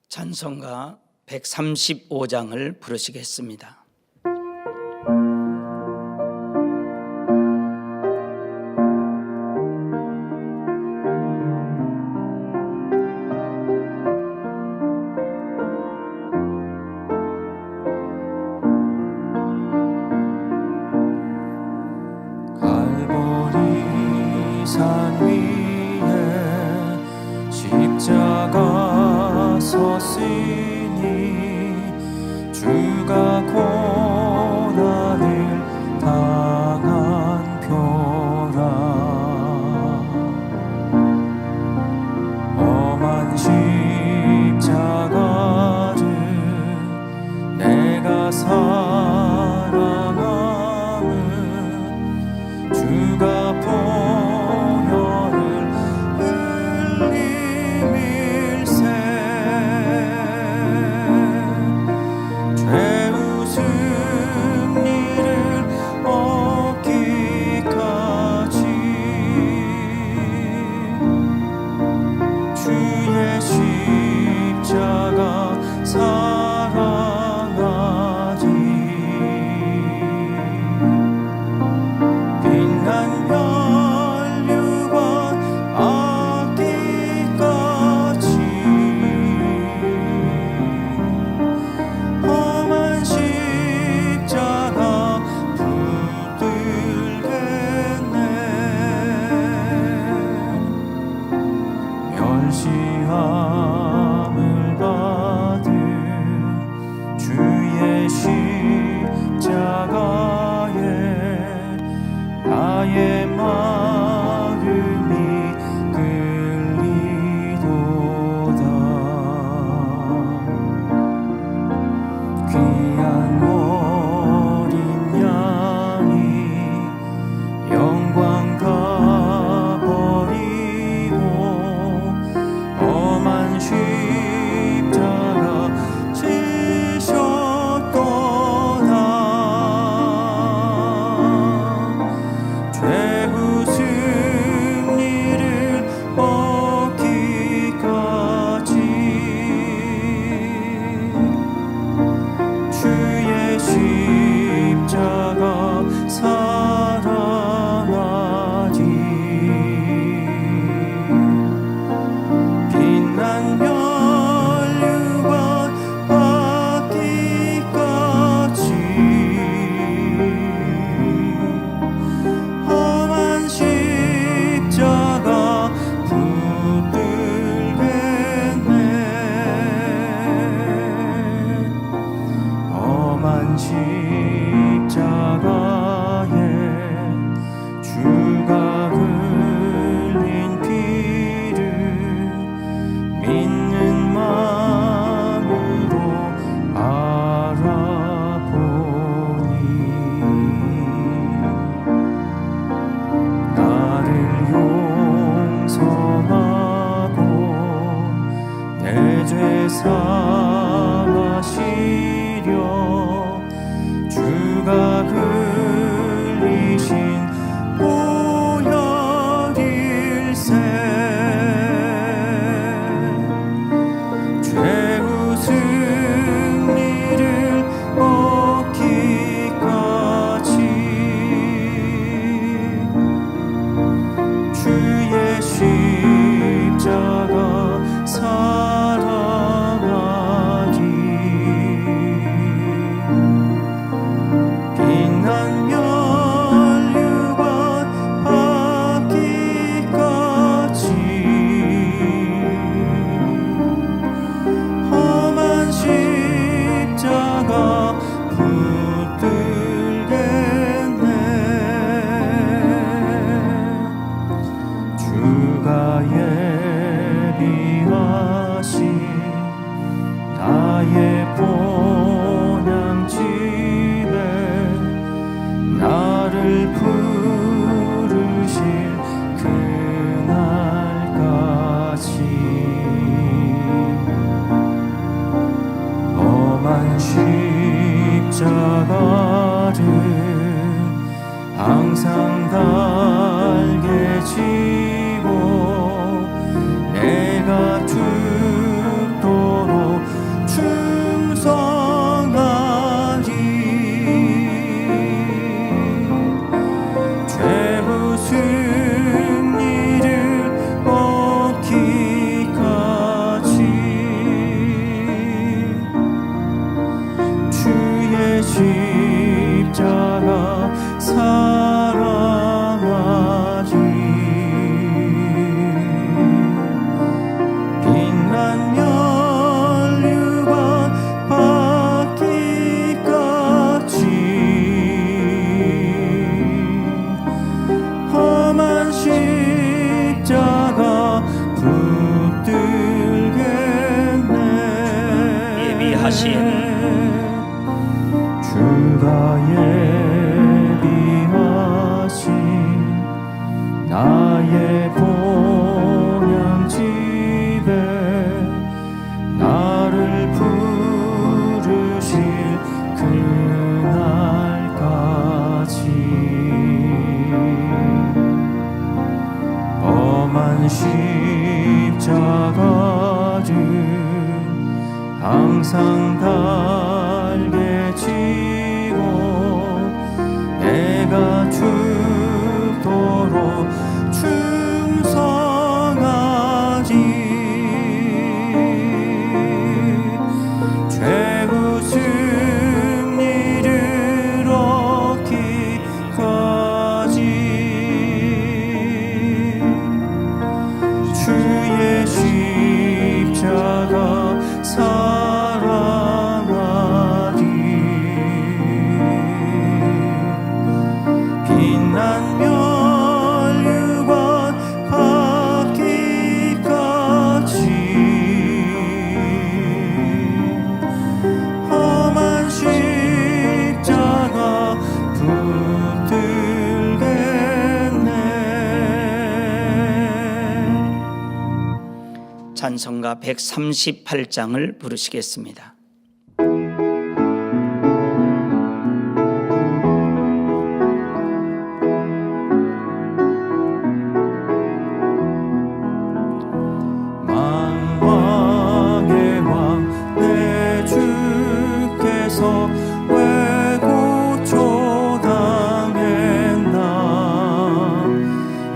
찬송가 135장을 부르시겠습니다. 갈보리 산 위에 십자가 섰으니 주가 고난을 당한 표라. 험한 십자가를 내가 사랑함은 주가 보혈을 흘림일세. 죄의 승리를 얻기까지 주의 십자가 사랑하리. 빛난 혈류관 악기까지 험한 십자가 붙들겠네. 멸시함을 받은 주의 십자가에 나의 마음이 끌리도다. 귀한 어린 양이 영광 가버리고 험한 십자가 지셨도다. 죄의 승리를 얻기까지 주의 십자가 사랑하리. 빛난 혈류관 받기까지 험한 십자가 붙들겠네. 험한 십자가에 주가 흘린 피를 믿는 마음으로 알아보니 나를 용서하고 내 죄 사하시려 주가 흘리신 보혈일세. 죄의 승리를 얻기까지 주의 십자가 사랑하리. 승리를 얻기까지 주의 십자가 사랑하리. 빛난 면류관 받기까지 험한 십자가 붙들겠네. 예비하신 주가 예비하신 나의 본향집에 나를 부르실 그날까지 험한 십자가를 항상 달게 지고 내가 죽도록 충성하리. 최후 승리를 얻기까지 주의 십자가 사랑하리. 빛난 면류관 받기까지 험한 십자가 붙들겠네. 찬송가 138장을 부르시겠습니다. 만왕의 왕 내 주께서 왜 고초당했나.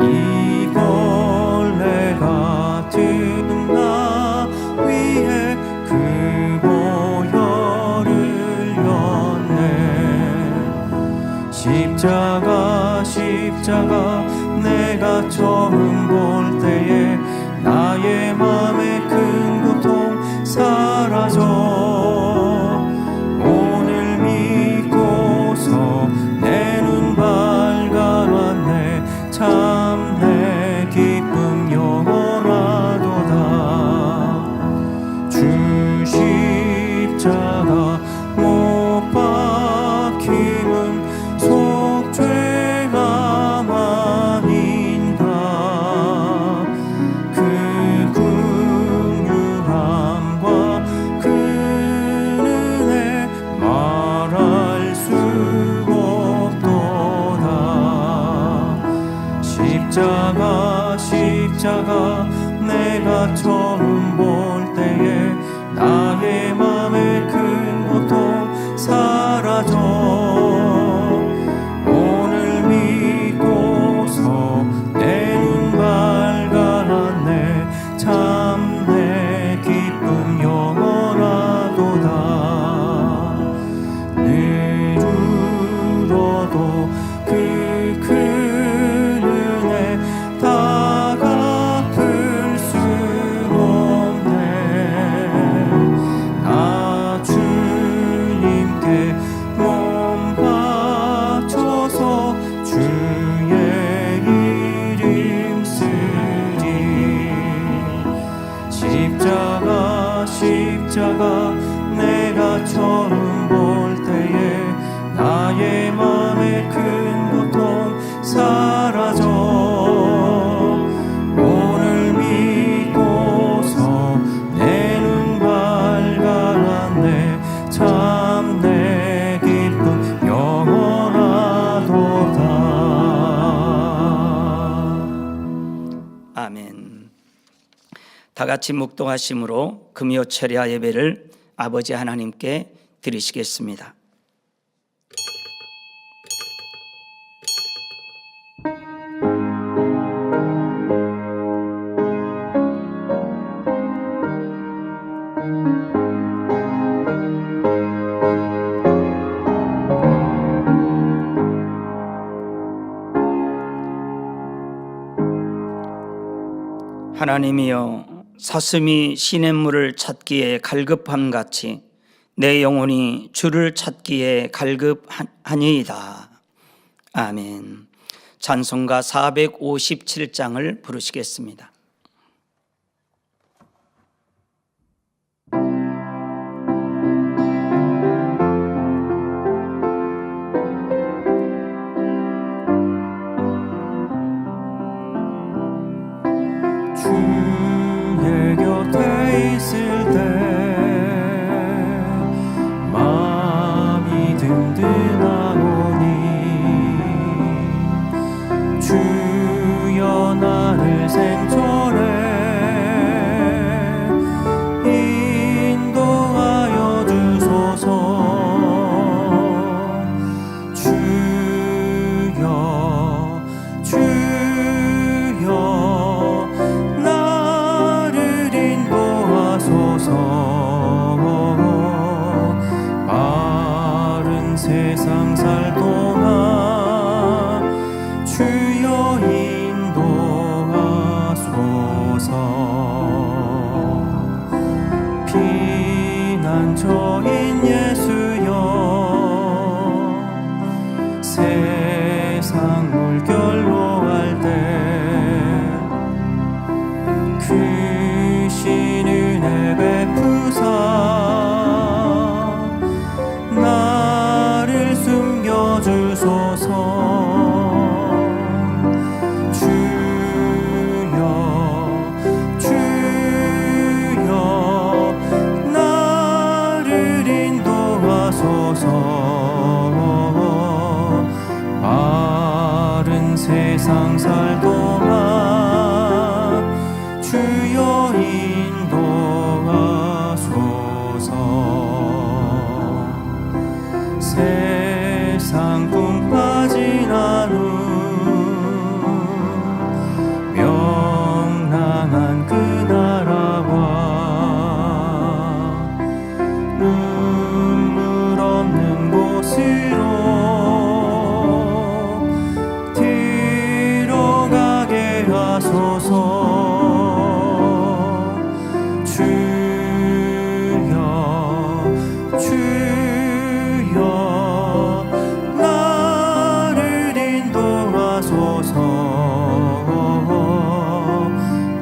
이 벌레 같은 나 위에 그 보혈을 렸네. 십자가 내가 처음 볼 때에 나의 맘의 큰 고통 사라져. 오늘 믿고서 내 눈 밝아왔네. 참 내 기쁨 영원하도다. 주 십자가 못 박힘은 속죄함 아닌가. 그 긍휼함과 그 은혜 말할 수 없도다. 십자가 내가 처음 볼 때에 나의 맘의 큰 고통 사라져. 오늘 믿고서 내 눈 밝아났네. 참 내 기쁨 영원하도다. 늘 울어도 그 큰 은혜 다 갚을 수 없네. 나 주님께 몸 바쳐서 주의 이름 쓰리. 십자가 내가 처음 볼 때에 나의 맘의 큰 고통 사라져. 오늘 믿고서 내 눈 밝아났네. 참 내 기쁨 영원하도다. 아멘. 다 같이 묵독하심으로 금요 철야 예배를 아버지 하나님께 드리시겠습니다. 하나님이여, 사슴이 시냇물을 찾기에 갈급함 같이 내 영혼이 주를 찾기에 갈급하니이다. 아멘. 찬송가 457장을 부르시겠습니다. 주의 곁에 있을 때 마음이 든든하오니 주여 나를 생전에 인도하여 주소서. 주여 나를 인도하소서. 바른 세상 살 동안 주여 인도하소서. 피난처인 예수여, 세상 물결로 할 때 크신 은혜 베푸사 나를 숨겨주소서. 주여 나를 인도하소서. 바른 세상 살 동안 주여 인도하소서. 세상 꿈 빠진 하루 명랑한 그 나라와 눈물 없는 곳으로 들어가게 하소서. 주여 나를 인도하소서.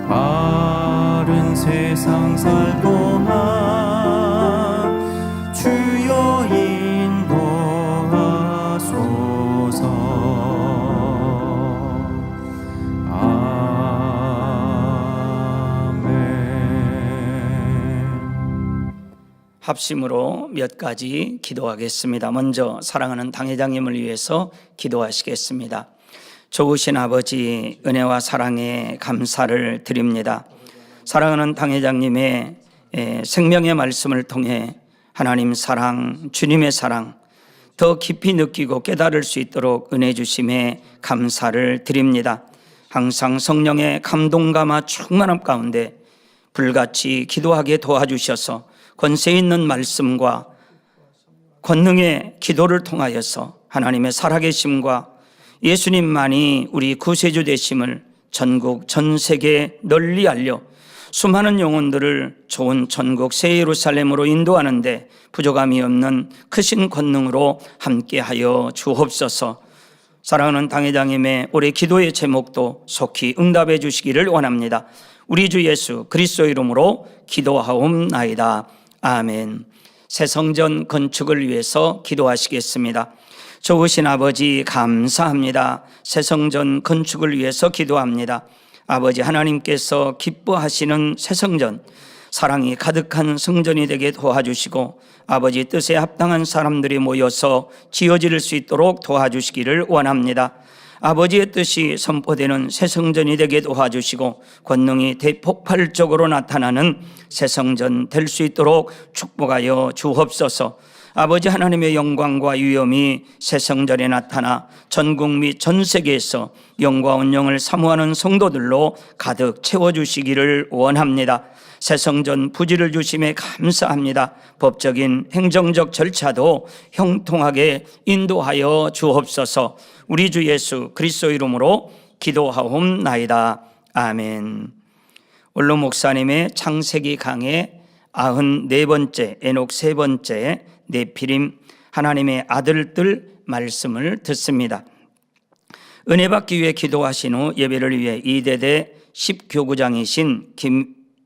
바른 세상 살 동안 주여 인도하소서. 합심으로 몇 가지 기도하겠습니다. 먼저 사랑하는 당회장님을 위해서 기도하시겠습니다. 좋으신 아버지, 은혜와 사랑에 감사를 드립니다. 사랑하는 당회장님의 생명의 말씀을 통해 하나님 사랑, 주님의 사랑 더 깊이 느끼고 깨달을 수 있도록 은혜 주심에 감사를 드립니다. 항상 성령의 감동감화 충만함 가운데 불같이 기도하게 도와주셔서 권세 있는 말씀과 권능의 기도를 통하여서 하나님의 살아계심과 예수님만이 우리 구세주 되심을 전국 전 세계에 널리 알려 수많은 영혼들을 좋은 천국 새 예루살렘으로 인도하는데 부족함이 없는 크신 권능으로 함께하여 주옵소서. 사랑하는 당회장님의 올해 기도의 제목도 속히 응답해 주시기를 원합니다. 우리 주 예수 그리스도 이름으로 기도하옵나이다. 아멘. 새 성전 건축을 위해서 기도하시겠습니다. 좋으신 아버지 감사합니다. 새 성전 건축을 위해서 기도합니다. 아버지 하나님께서 기뻐하시는 새 성전, 사랑이 가득한 성전이 되게 도와주시고 아버지 뜻에 합당한 사람들이 모여서 지어질 수 있도록 도와주시기를 원합니다. 아버지의 뜻이 선포되는 새 성전이 되게 도와주시고 권능이 대폭발적으로 나타나는 새 성전 될 수 있도록 축복하여 주옵소서. 아버지 하나님의 영광과 위엄이 새 성전에 나타나 전국 및 전 세계에서 영과 온영을 사모하는 성도들로 가득 채워주시기를 원합니다. 새 성전 부지를 주심에 감사합니다. 법적인 행정적 절차도 형통하게 인도하여 주옵소서. 우리 주 예수 그리스도 이름으로 기도하옵나이다. 아멘. 원로 목사님의 창세기 강의 94번째, 에녹 3번째, 네피림 하나님의 아들들 말씀을 듣습니다. 은혜 받기 위해 기도하신 후 예배를 위해 이대대 10교구장이신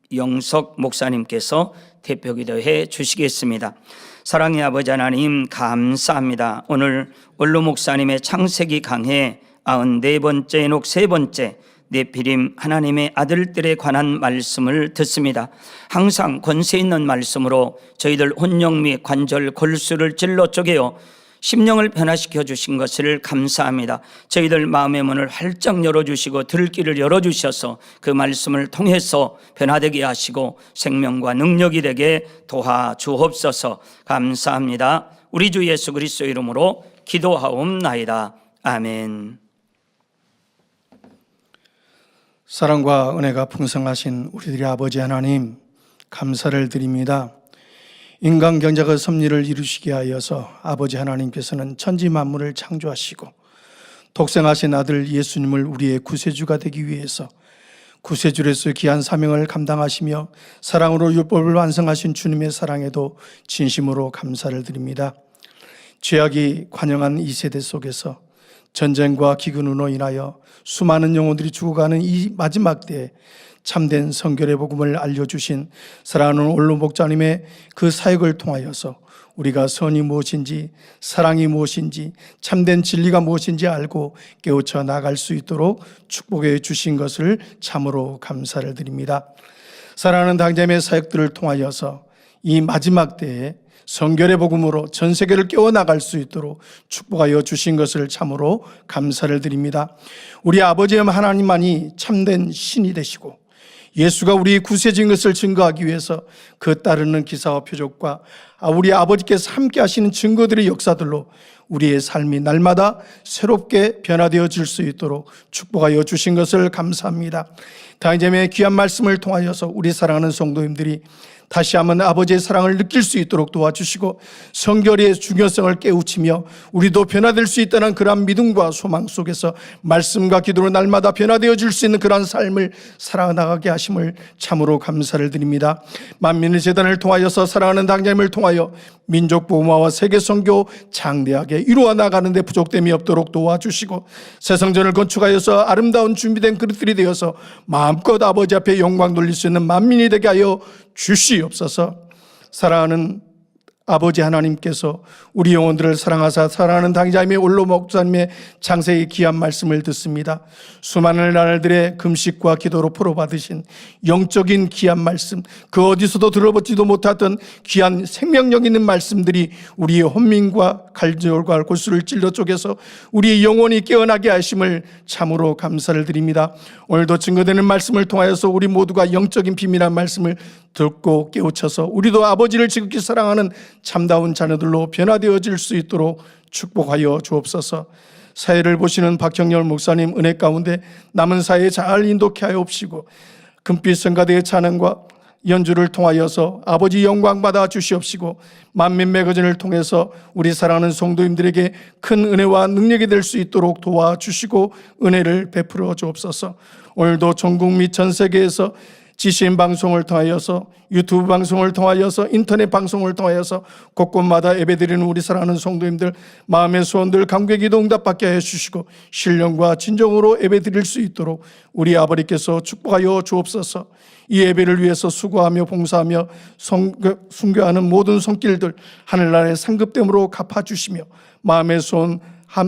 김영석 목사님께서 대표기도해 주시겠습니다. 사랑의 아버지 하나님 감사합니다. 오늘 원로 목사님의 창세기 강해 94번째, 에녹 3번째, 네피림 하나님의 아들들에 관한 말씀을 듣습니다. 항상 권세 있는 말씀으로 저희들 혼령 및 관절 골수를 찔러 쪼개어 심령을 변화시켜 주신 것을 감사합니다. 저희들 마음의 문을 활짝 열어주시고 들을 길을 열어주셔서 그 말씀을 통해서 변화되게 하시고 생명과 능력이 되게 도와주옵소서. 감사합니다. 우리 주 예수 그리스도 이름으로 기도하옵나이다. 아멘. 사랑과 은혜가 풍성하신 우리들의 아버지 하나님 감사를 드립니다. 인간 경작의 섭리를 이루시게 하여서 아버지 하나님께서는 천지 만물을 창조하시고 독생하신 아들 예수님을 우리의 구세주가 되기 위해서 구세주로서 귀한 사명을 감당하시며 사랑으로 율법을 완성하신 주님의 사랑에도 진심으로 감사를 드립니다. 죄악이 관영한 이 세대 속에서 전쟁과 기근으로 인하여 수많은 영혼들이 죽어가는 이 마지막 때에 참된 성결의 복음을 알려주신 사랑하는 원로 목자님의 그 사역을 통하여서 우리가 선이 무엇인지 사랑이 무엇인지 참된 진리가 무엇인지 알고 깨우쳐 나갈 수 있도록 축복해 주신 것을 참으로 감사를 드립니다. 사랑하는 당자님의 사역들을 통하여서 이 마지막 때에 성결의 복음으로 전 세계를 깨워나갈 수 있도록 축복하여 주신 것을 참으로 감사를 드립니다. 우리 아버지 하나님만이 참된 신이 되시고 예수가 우리 구세주인 것을 증거하기 위해서 그 따르는 기사와 표적과 우리 아버지께서 함께 하시는 증거들의 역사들로 우리의 삶이 날마다 새롭게 변화되어질 수 있도록 축복하여 주신 것을 감사합니다. 당장의 귀한 말씀을 통하여서 우리 사랑하는 성도님들이 다시 한번 아버지의 사랑을 느낄 수 있도록 도와주시고 성결의 중요성을 깨우치며 우리도 변화될 수 있다는 그러한 믿음과 소망 속에서 말씀과 기도로 날마다 변화되어질 수 있는 그러한 삶을 살아나가게 하심을 참으로 감사를 드립니다. 만민의 재단을 통하여서 사랑하는 당자님을 통하여 민족 보호와 세계 선교 장대하게 이루어 나가는 데 부족됨이 없도록 도와주시고 새성전을 건축하여서 아름다운 준비된 그릇들이 되어서 마음껏 아버지 앞에 영광 돌릴 수 있는 만민이 되게 하여 주시옵소서. 사랑하는 아버지 하나님께서 우리 영혼들을 사랑하사 사랑하는 당자님의 원로 목사님의 창세기 귀한 말씀을 듣습니다. 수많은 날들의 금식과 기도로 풀어받으신 영적인 귀한 말씀, 그 어디서도 들어보지도 못했던 귀한 생명력 있는 말씀들이 우리의 혼민과 갈절과 골수를 찔러 쪼개서 우리의 영혼이 깨어나게 하심을 참으로 감사를 드립니다. 오늘도 증거되는 말씀을 통하여서 우리 모두가 영적인 비밀한 말씀을 듣고 깨우쳐서 우리도 아버지를 지극히 사랑하는 참다운 자녀들로 변화되어질 수 있도록 축복하여 주옵소서. 사회를 보시는 박형렬 목사님 은혜 가운데 남은 사회에 잘 인도케 하여 옵시고 금빛 성가대의 찬양과 연주를 통하여서 아버지 영광 받아 주시옵시고 만민 매거진을 통해서 우리 사랑하는 성도님들에게 큰 은혜와 능력이 될 수 있도록 도와주시고 은혜를 베풀어 주옵소서. 오늘도 전국 및 전 세계에서 GCN 방송을 통하여서 유튜브 방송을 통하여서 인터넷 방송을 통하여서 곳곳마다 예배드리는 우리 사랑하는 성도님들 마음의 소원들 간구의 기도 응답받게 해주시고 신령과 진정으로 예배드릴 수 있도록 우리 아버지께서 축복하여 주옵소서. 이 예배를 위해서 수고하며 봉사하며 순교하는 모든 손길들 하늘나라의 상급됨으로 갚아주시며 마음의 소원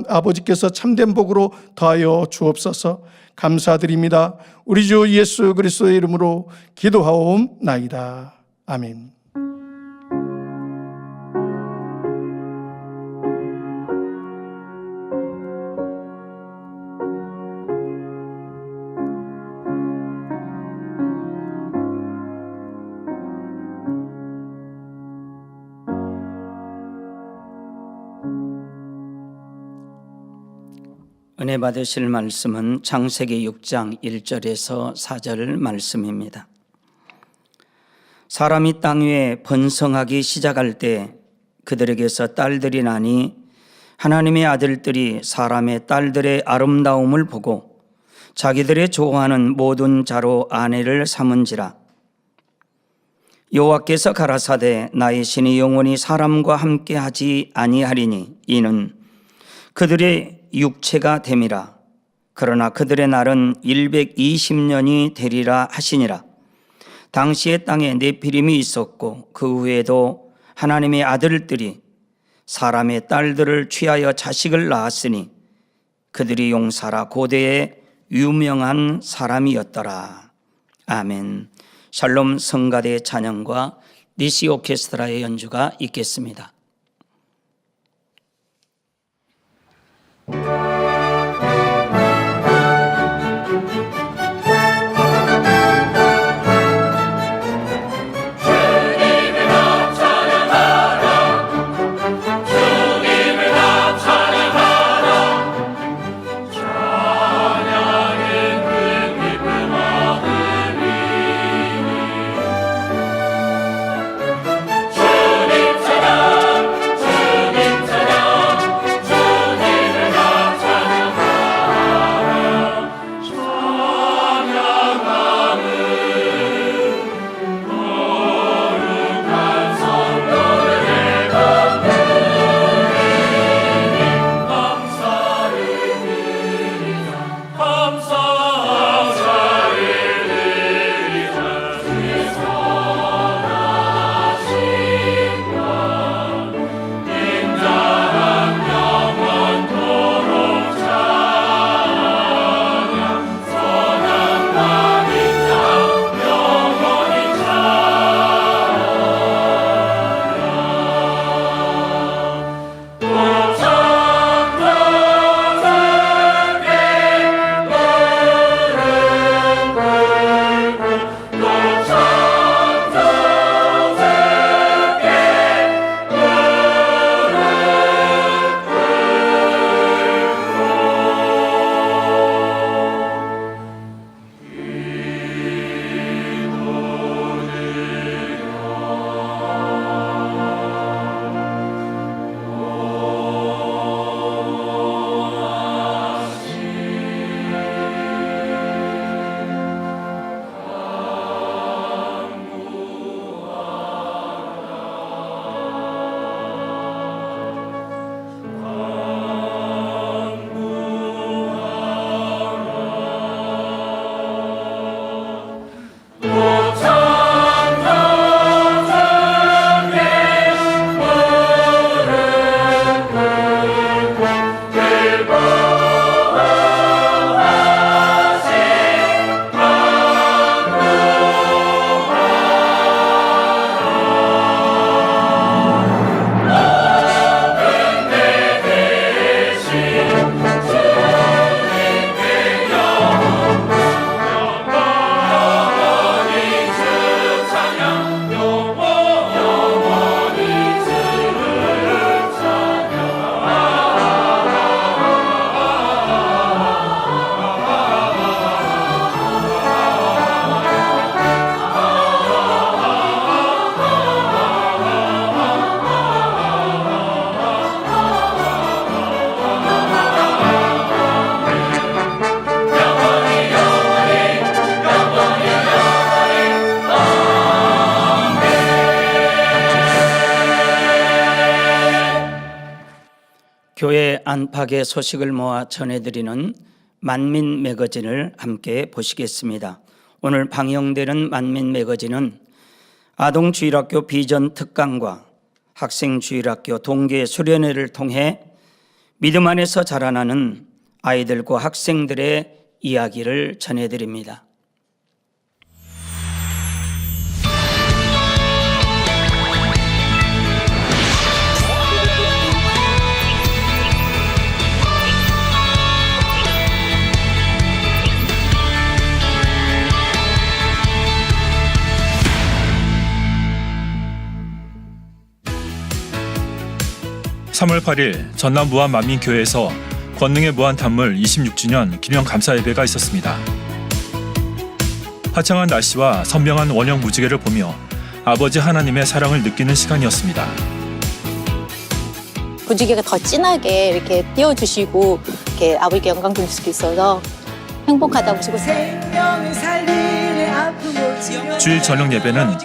아버지께서 참된 복으로 더하여 주옵소서. 감사드립니다. 우리 주 예수 그리스도의 이름으로 기도하옵나이다. 아멘. 은혜 받으실 말씀은 창세기 6장 1절에서 4절 말씀입니다. 사람이 땅 위에 번성하기 시작할 때 그들에게서 딸들이 나니 하나님의 아들들이 사람의 딸들의 아름다움을 보고 자기들의 좋아하는 모든 자로 아내를 삼은지라. 여호와께서 가라사대 나의 신이 영원히 사람과 함께하지 아니하리니 이는 그들의 육체가 됨이라. 그러나 그들의 날은 120년이 되리라 하시니라. 당시의 땅에 네피림이 있었고 그 후에도 하나님의 아들들이 사람의 딸들을 취하여 자식을 낳았으니 그들이 용사라 고대의 유명한 사람이었더라. 아멘. 샬롬 성가대의 찬양과 니시 오케스트라의 연주가 있겠습니다. 교회 안팎의 소식을 모아 전해드리는 만민 매거진을 함께 보시겠습니다. 오늘 방영되는 만민 매거진은 아동주일학교 비전 특강과 학생주일학교 동계 수련회를 통해 믿음 안에서 자라나는 아이들과 학생들의 이야기를 전해드립니다. (3월 8일) 전남 무안 만민교회에서 권능의 무한 단물 26주년 기념 감사 예배가 있었습니다. 화창한 날씨와 선명한 원형 무지개를 보며 아버지 하나님의 사랑을 느끼는 시간이었습니다. 무지개가 더 진하게 이렇게 띄워주시고 이렇게 아버지께 영광 돌릴 수 있어서 행복하다고 지고 주일 저녁 예배는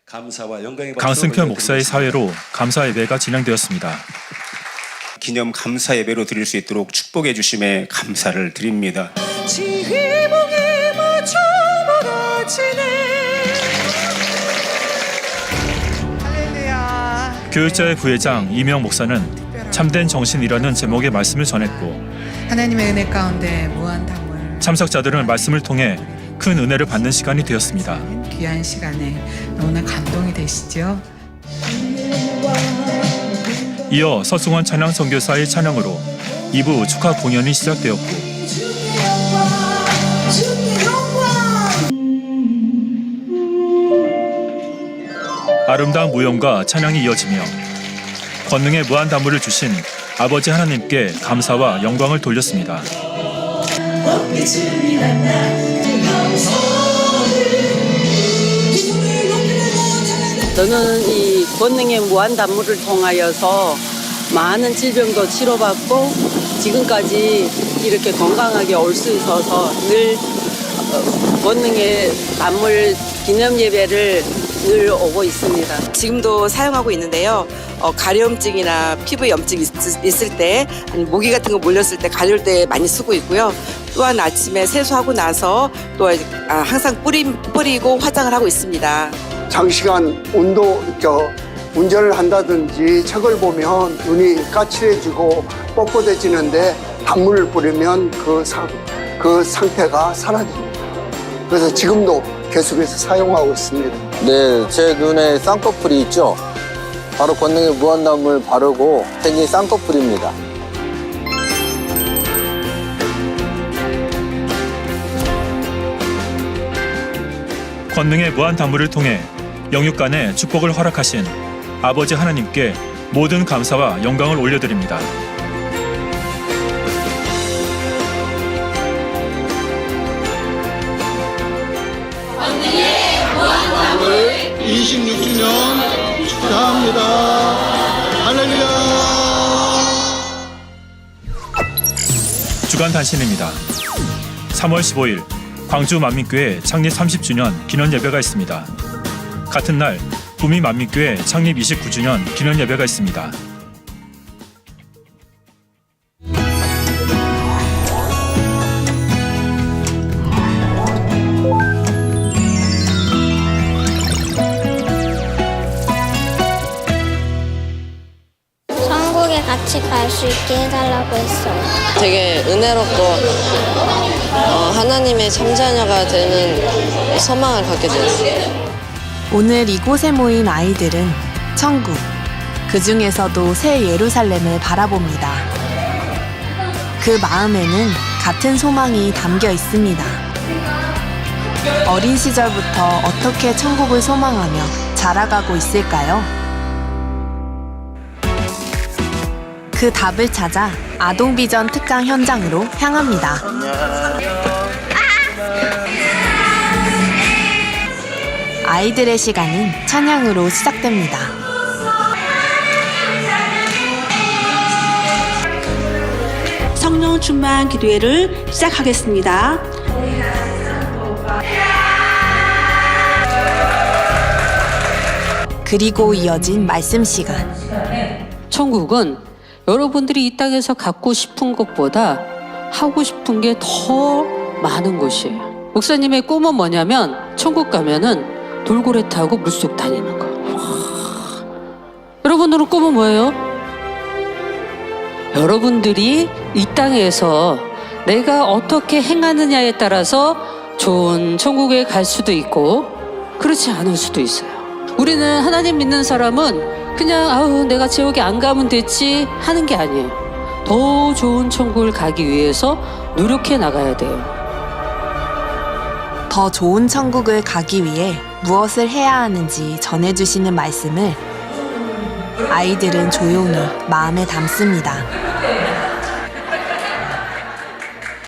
감사와 영광의 강승표 목사의 사회로 감사 예배가 진행되었습니다. 기념 감사 예배로 드릴 수 있도록 축복해 주심에 감사를 드립니다. 교육자의 부회장 이명 목사는 참된 정신이라는 제목의 말씀을 전했고 하나님의 은혜 가운데 무한 담을 참석자들은 말씀을 통해 큰 은혜를 받는 시간이 되었습니다. 귀한 시간에 너무나 감동이 되시죠? 이어 서승원 찬양 선교사의 찬양으로 2부 축하 공연이 시작되었고 아름다운 무용과 찬양이 이어지며 권능의 무한 담물을 주신 아버지 하나님께 감사와 영광을 돌렸습니다. 저는 이 권능의 무한 담물을 통하여서 많은 질병도 치료받고 지금까지 이렇게 건강하게 올 수 있어서 늘 권능의 담물 기념 예배를 늘 오고 있습니다. 지금도 사용하고 있는데요. 가려움증이나 피부 염증 있을 때, 아니 모기 같은 거 몰렸을 때 가려울 때 많이 쓰고 있고요. 또한 아침에 세수하고 나서 또 항상 뿌리고 화장을 하고 있습니다. 장시간 운전을 한다든지 책을 보면 눈이 까칠해지고 뻣뻣해지는데 단물을 뿌리면 그 상태가 사라집니다. 그래서 지금도 계속해서 사용하고 있습니다. 네, 제 눈에 쌍꺼풀이 있죠. 바로 권능의 무한담을 바르고 생긴 쌍꺼풀입니다. 권능의 무한 담물을 통해 영육간의 축복을 허락하신 아버지 하나님께 모든 감사와 영광을 올려드립니다. 권능의 무한 담물 26주년 축하합니다. 할렐루야. 주간 단신입니다. 3월 15일 광주 만민교회 창립 30주년 기념 예배가 있습니다. 같은 날 구미 만민교회 창립 29주년 기념 예배가 있습니다. 천국에 같이 갈 수 있게 해달라고 했어요. 되게 은혜롭고 하나님의 참자녀가 되는 소망을 갖게 되었어요. 오늘 이곳에 모인 아이들은 천국, 그 중에서도 새 예루살렘을 바라봅니다. 그 마음에는 같은 소망이 담겨 있습니다. 어린 시절부터 어떻게 천국을 소망하며 자라가고 있을까요? 그 답을 찾아 아동비전 특강 현장으로 향합니다. 아이들의 시간은 찬양으로 시작됩니다. 성령 충만 기도회를 시작하겠습니다. 그리고 이어진 말씀 시간. 천국은 여러분들이 이 땅에서 갖고 싶은 것보다 하고 싶은 게 더 많은 곳이에요. 목사님의 꿈은 뭐냐면 천국 가면은 돌고래 타고 물속 다니는 거. 여러분들은 꿈은 뭐예요? 여러분들이 이 땅에서 내가 어떻게 행하느냐에 따라서 좋은 천국에 갈 수도 있고 그렇지 않을 수도 있어요. 우리는 하나님 믿는 사람은 그냥 내가 지옥에 안 가면 됐지 하는 게 아니에요. 더 좋은 천국을 가기 위해서 노력해 나가야 돼요. 더 좋은 천국을 가기 위해 무엇을 해야 하는지 전해주시는 말씀을 아이들은 조용히 마음에 담습니다.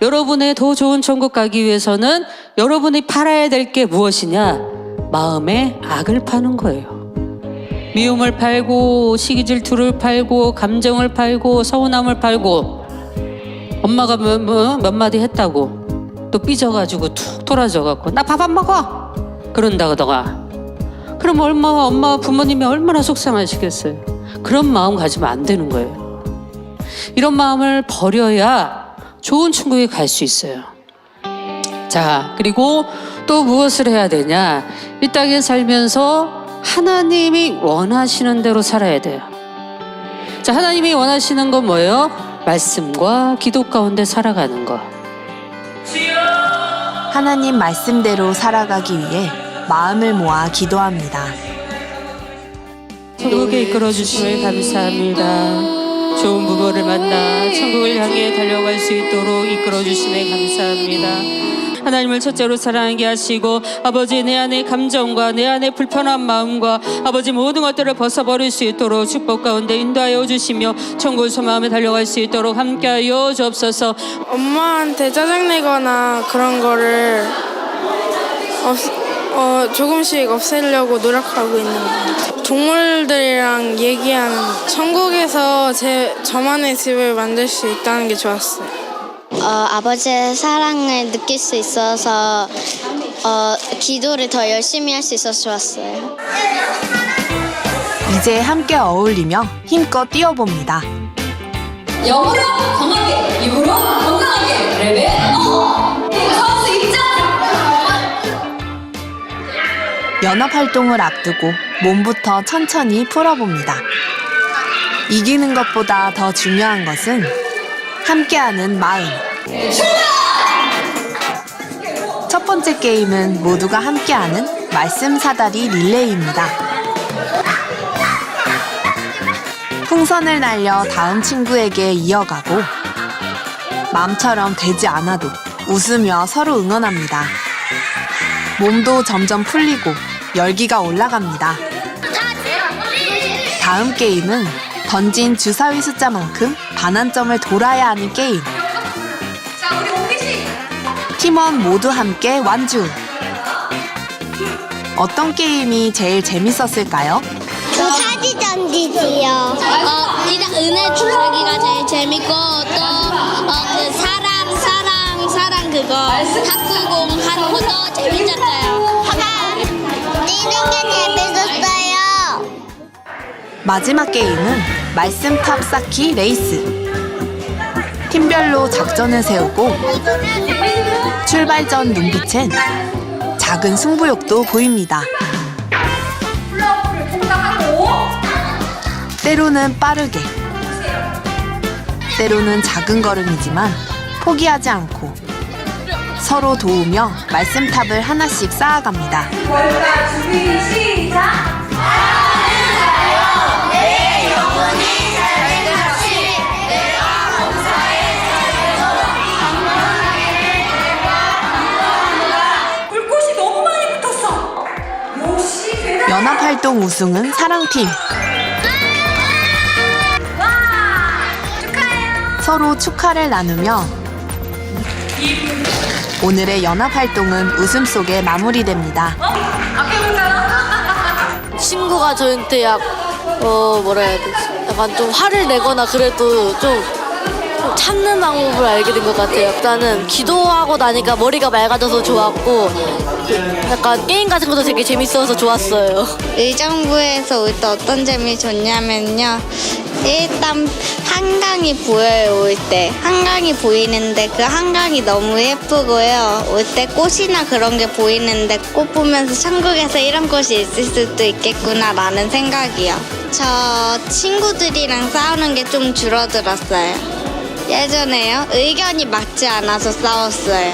여러분의 더 좋은 천국 가기 위해서는 여러분이 팔아야 될 게 무엇이냐? 마음에 악을 파는 거예요. 미움을 팔고 시기질투를 팔고 감정을 팔고 서운함을 팔고 엄마가 몇 마디 했다고 또 삐져가지고 툭 돌아져갖고 나 밥 안 먹어 그런다거나 그럼 얼마나 엄마 부모님이 얼마나 속상하시겠어요. 그런 마음 가지면 안 되는 거예요. 이런 마음을 버려야 좋은 천국에 갈 수 있어요. 자, 그리고 또 무엇을 해야 되냐? 이 땅에 살면서 하나님이 원하시는 대로 살아야 돼요. 자, 하나님이 원하시는 건 뭐예요? 말씀과 기도 가운데 살아가는 거. 하나님 말씀대로 살아가기 위해 마음을 모아 기도합니다. 천국에 이끌어 주심을 감사합니다. 좋은 부모를 만나 천국을 향해 달려갈 수 있도록 이끌어 주심에 감사합니다. 하나님을 첫째로 사랑하게 하시고 아버지 내 안의 감정과 내 안의 불편한 마음과 아버지 모든 것들을 벗어버릴 수 있도록 축복 가운데 인도하여 주시며 천국을 소망하며 달려갈 수 있도록 함께하여 주옵소서. 엄마한테 짜증내거나 그런 거를 조금씩 없애려고 노력하고 있는 것 같아요. 동물들이랑 얘기하는 천국에서 저만의 집을 만들 수 있다는 게 좋았어요. 아버지의 사랑을 느낄 수 있어서 기도를 더 열심히 할 수 있어서 좋았어요. 이제 함께 어울리며 힘껏 뛰어봅니다. 영어로 강하게, 입으로 건강하게, 레벨 선수 입장! 연합활동을 앞두고 몸부터 천천히 풀어봅니다. 이기는 것보다 더 중요한 것은 함께하는 마음. 첫 번째 게임은 모두가 함께하는 말씀 사다리 릴레이입니다. 풍선을 날려 다음 친구에게 이어가고 마음처럼 되지 않아도 웃으며 서로 응원합니다. 몸도 점점 풀리고 열기가 올라갑니다. 다음 게임은 던진 주사위 숫자만큼 반환점을 돌아야 하는 게임. 팀원 모두 함께 완주. 어떤 게임이 제일 재밌었을까요? 주사기 던지지요. 일단 은혜 주사기가 제일 재밌고 또 그 사랑 그거 탁구공 하는 것도 재밌었어요. 뛰는 게 재밌었어요. 마지막 게임은 말씀탑 쌓기 레이스. 팀별로 작전을 세우고 출발 전 눈빛엔 작은 승부욕도 보입니다. 때로는 빠르게, 때로는 작은 걸음이지만 포기하지 않고 서로 도우며 말씀탑을 하나씩 쌓아갑니다. 준비 시작! 연합활동 우승은 사랑팀. 서로 축하를 나누며 오늘의 연합활동은 웃음 속에 마무리됩니다. 친구가 저한테 뭐라 해야 되지? 약간 좀 화를 내거나 그래도 좀 참는 방법을 알게 된 것 같아요. 일단은 기도하고 나니까 머리가 맑아져서 좋았고 약간 게임 같은 것도 되게 재밌어서 좋았어요. 의정부에서 올 때 어떤 점이 좋냐면요. 일단 한강이 보여요. 올 때 한강이 보이는데 그 한강이 너무 예쁘고요. 올 때 꽃이나 그런 게 보이는데 꽃 보면서 천국에서 이런 꽃이 있을 수도 있겠구나라는 생각이요. 저 친구들이랑 싸우는 게 좀 줄어들었어요. 예전에요. 의견이 맞지 않아서 싸웠어요.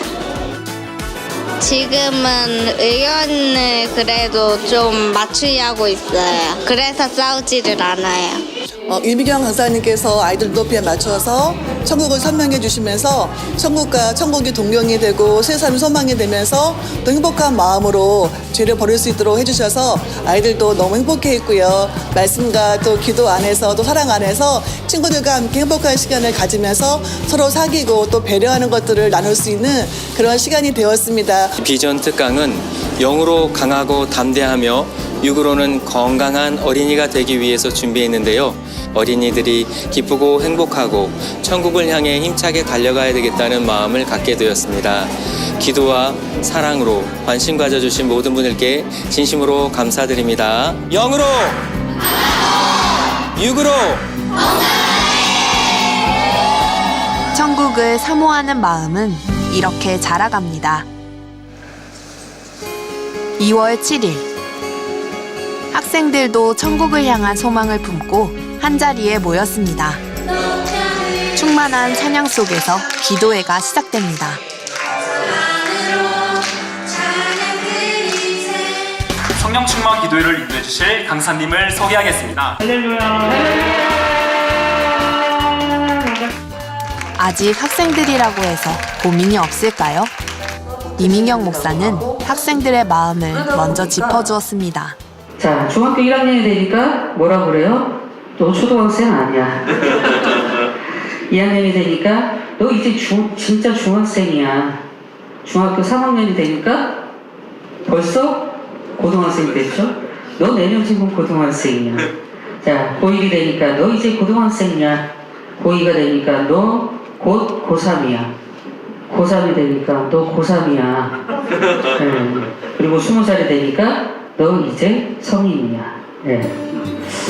지금은 의견을 그래도 좀 맞추려고 있어요. 그래서 싸우지를 않아요. 유미경 강사님께서 아이들 높이에 맞춰서 천국을 설명해 주시면서 천국과 천국이 동경이 되고 세상이 소망이 되면서 또 행복한 마음으로 죄를 버릴 수 있도록 해주셔서 아이들도 너무 행복해 했고요. 말씀과 또 기도 안에서 또 사랑 안에서 친구들과 함께 행복한 시간을 가지면서 서로 사귀고 또 배려하는 것들을 나눌 수 있는 그런 시간이 되었습니다. 비전 특강은 영으로 강하고 담대하며 육으로는 건강한 어린이가 되기 위해서 준비했는데요. 어린이들이 기쁘고 행복하고 천국을 향해 힘차게 달려가야 되겠다는 마음을 갖게 되었습니다. 기도와 사랑으로 관심 가져주신 모든 분들께 진심으로 감사드립니다. 영으로, 육으로, 천국을 사모하는 마음은 이렇게 자라갑니다. 2월 7일 학생들도 천국을 향한 소망을 품고 한자리에 모였습니다. 충만한 찬양 속에서 기도회가 시작됩니다. 성령 충만 기도회를 인도해 주실 강사님을 소개하겠습니다. 아직 학생들이라고 해서 고민이 없을까요? 이민경 목사는 학생들의 마음을 먼저 짚어주었습니다. 자, 중학교 1학년이 되니까 뭐라 그래요? 너 초등학생 아니야. 2학년이 되니까 너 이제 진짜 중학생이야. 중학교 3학년이 되니까 벌써 고등학생이 됐죠? 너 내년 지금 고등학생이야. 자, 고1이 되니까 너 이제 고등학생이야. 고2가 되니까 너 곧 고3이야. 고3이 되니까 너 고3이야. 그리고 20살이 되니까 너 이제 성인이야.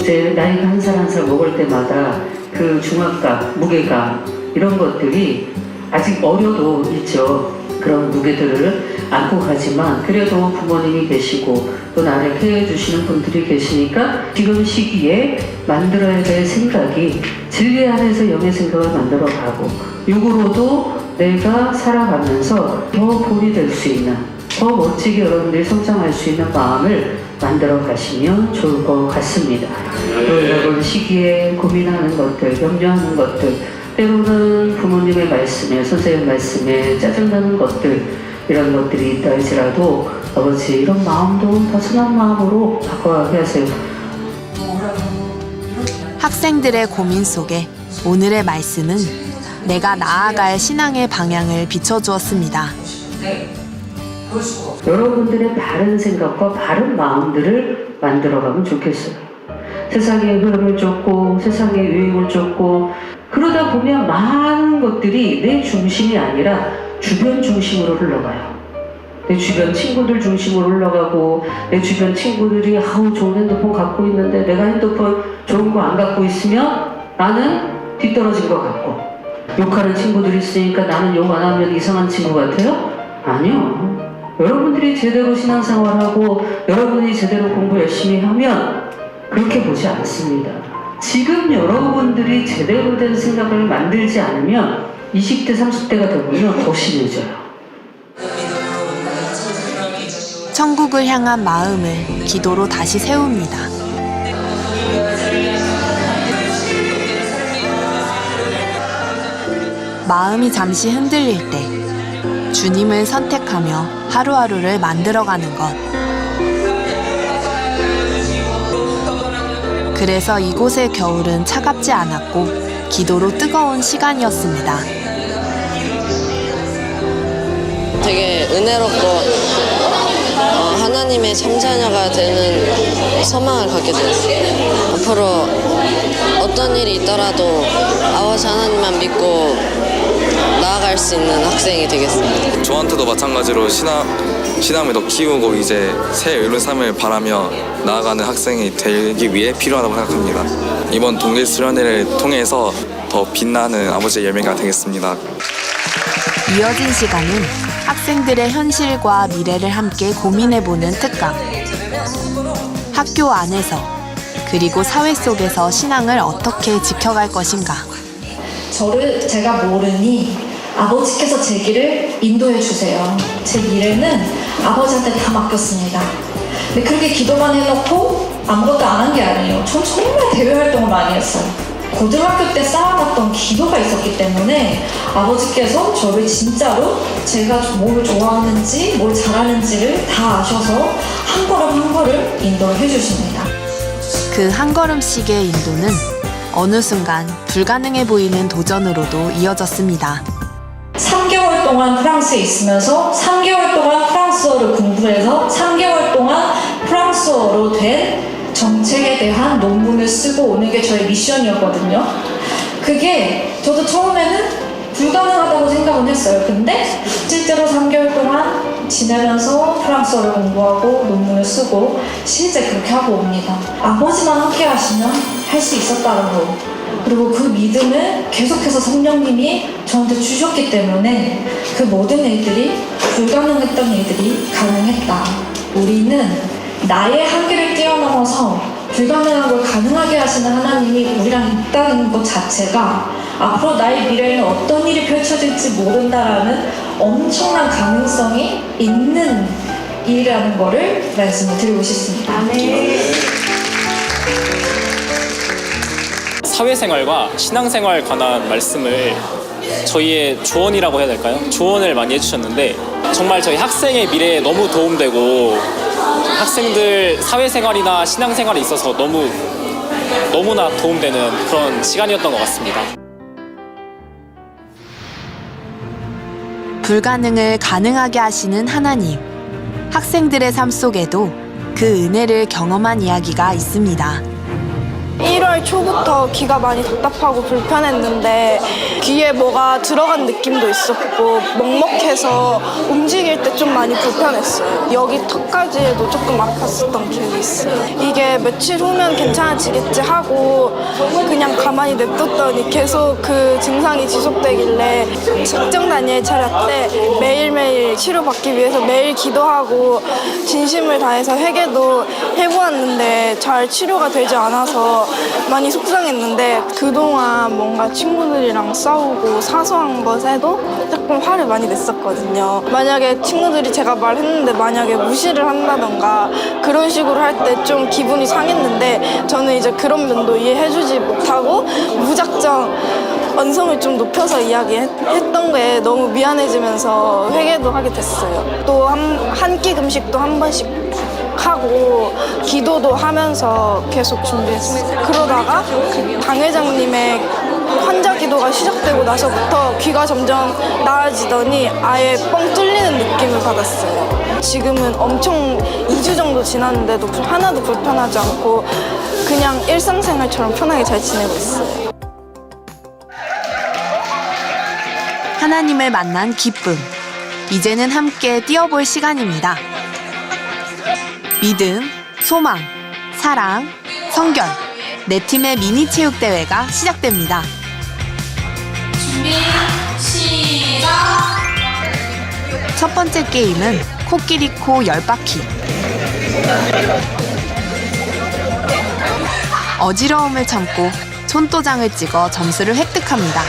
이제 나이가 한 살 한 살 먹을 때마다 그 중압감, 무게감 이런 것들이 아직 어려도 있죠. 그런 무게들을 안고 가지만 그래도 부모님이 계시고 또 나를 케어해 주시는 분들이 계시니까 지금 시기에 만들어야 될 생각이 진리 안에서 영의 생각을 만들어 가고 육으로도 내가 살아가면서 더 본이 될 수 있는 더 멋지게 여러분들이 성장할 수 있는 마음을 만들어 가시면 좋을 것 같습니다. 또 이런 시기에 고민하는 것들, 염려하는 것들, 때로는 부모님의 말씀에, 선생님 말씀에 짜증나는 것들, 이런 것들이 있다 할지라도 아버지 이런 마음도 더 선한 마음으로 바꿔가게 하세요. 학생들의 고민 속에 오늘의 말씀은 내가 나아갈 신앙의 방향을 비춰주었습니다. 여러분들의 바른 생각과 바른 마음들을 만들어가면 좋겠어요. 세상의 흐름을 쫓고 세상의 유행을 쫓고 그러다 보면 많은 것들이 내 중심이 아니라 주변 중심으로 흘러가요. 내 주변 친구들 중심으로 흘러가고 내 주변 친구들이 아우 좋은 핸드폰 갖고 있는데 내가 핸드폰 좋은 거 안 갖고 있으면 나는 뒤떨어진 것 같고 욕하는 친구들이 있으니까 나는 욕 안 하면 이상한 친구 같아요? 아니요. 여러분들이 제대로 신앙생활하고 여러분이 제대로 공부 열심히 하면 그렇게 보지 않습니다. 지금 여러분들이 제대로 된 생각을 만들지 않으면 20대, 30대가 되면 더 심해져요. 천국을 향한 마음을 기도로 다시 세웁니다. 마음이 잠시 흔들릴 때 주님을 선택하며 하루하루를 만들어가는 것. 그래서 이곳의 겨울은 차갑지 않았고 기도로 뜨거운 시간이었습니다. 되게 은혜롭고 하나님의 참자녀가 되는 소망을 갖게 되었어요. 앞으로 어떤 일이 있더라도 아버지 하나님만 믿고 나아갈 수 있는 학생이 되겠습니다. 저한테도 마찬가지로 신앙을 더 키우고 이제 새 의로 삶을 바라며 나아가는 학생이 되기 위해 필요하다고 생각합니다. 이번 동계 수련회를 통해서 더 빛나는 아버지의 열매가 되겠습니다. 이어진 시간은 학생들의 현실과 미래를 함께 고민해보는 특강. 학교 안에서 그리고 사회 속에서 신앙을 어떻게 지켜갈 것인가. 저를 제가 모르니 아버지께서 제 길을 인도해 주세요. 제 미래는 아버지한테 다 맡겼습니다. 근데 그렇게 기도만 해놓고 아무것도 안 한 게 아니에요. 전 정말 대외 활동을 많이 했어요. 고등학교 때 쌓아놨던 기도가 있었기 때문에 아버지께서 저를 진짜로 제가 뭘 좋아하는지 뭘 잘하는지를 다 아셔서 한 걸음 한 걸음 인도를 해주십니다. 그 한 걸음씩의 인도는 어느 순간 불가능해 보이는 도전으로도 이어졌습니다. 3개월 동안 프랑스에 있으면서 3개월 동안 프랑스어를 공부해서 3개월 동안 프랑스어로 된 정책에 대한 논문을 쓰고 오는 오는 게 저의 미션이었거든요. 그게 저도 처음에는 불가능하다고 생각은 했어요. 근데 실제로 3개월 동안 지내면서 프랑스어를 공부하고 논문을 쓰고 실제 그렇게 하고 옵니다. 아버지만 함께 하시면 할 수 있었다는 거. 그리고 그 믿음을 계속해서 성령님이 저한테 주셨기 때문에 그 모든 일들이, 불가능했던 일들이 가능했다. 우리는 나의 한계를 뛰어넘어서 불가능한 걸 가능하게 하시는 하나님이 우리랑 있다는 것 자체가 앞으로 나의 미래에는 어떤 일이 펼쳐질지 모른다라는 엄청난 가능성이 있는 일이라는 거를 말씀을 드리고 싶습니다. 사회생활과 신앙생활 관한 말씀을 저희의 조언이라고 해야 될까요? 조언을 많이 해주셨는데 정말 저희 학생의 미래에 너무 도움되고 학생들 사회생활이나 신앙생활에 있어서 너무나 도움되는 그런 시간이었던 것 같습니다. 불가능을 가능하게 하시는 하나님. 학생들의 삶 속에도 그 은혜를 경험한 이야기가 있습니다. 1월 초부터 귀가 많이 답답하고 불편했는데 귀에 뭐가 들어간 느낌도 있었고 먹먹해서 움직일 때 좀 많이 불편했어요. 여기 턱까지도 조금 아팠었던 기억이 있어요. 이게 며칠 후면 괜찮아지겠지 하고 그냥 가만히 냅뒀더니 계속 그 증상이 지속되길래 작정 다니엘 차렷 때 매일매일 치료받기 위해서 매일 기도하고 진심을 다해서 회개도 해보았는데 잘 치료가 되지 않아서 많이 속상했는데 그동안 뭔가 친구들이랑 싸우고 사소한 것에도 조금 화를 많이 냈었거든요. 만약에 친구들이 제가 말했는데 만약에 무시를 한다던가 그런 식으로 할 때 좀 기분이 상했는데 저는 이제 그런 면도 이해해주지 못하고 무작정 언성을 좀 높여서 이야기했던 게 너무 미안해지면서 회개도 하게 됐어요. 또 한 끼 음식도 한 번씩 하고 기도도 하면서 계속 준비했어요. 그러다가 당회장님의 환자 기도가 시작되고 나서부터 귀가 점점 나아지더니 아예 뻥 뚫리는 느낌을 받았어요. 지금은 엄청 2주 정도 지났는데도 하나도 불편하지 않고 그냥 일상생활처럼 편하게 잘 지내고 있어요. 하나님을 만난 기쁨. 이제는 함께 뛰어볼 시간입니다. 믿음, 소망, 사랑, 성결. 네 팀의 미니 체육 대회가 시작됩니다. 준비 시작. 첫 번째 게임은 코끼리 코 10바퀴. 어지러움을 참고 손도장을 찍어 점수를 획득합니다.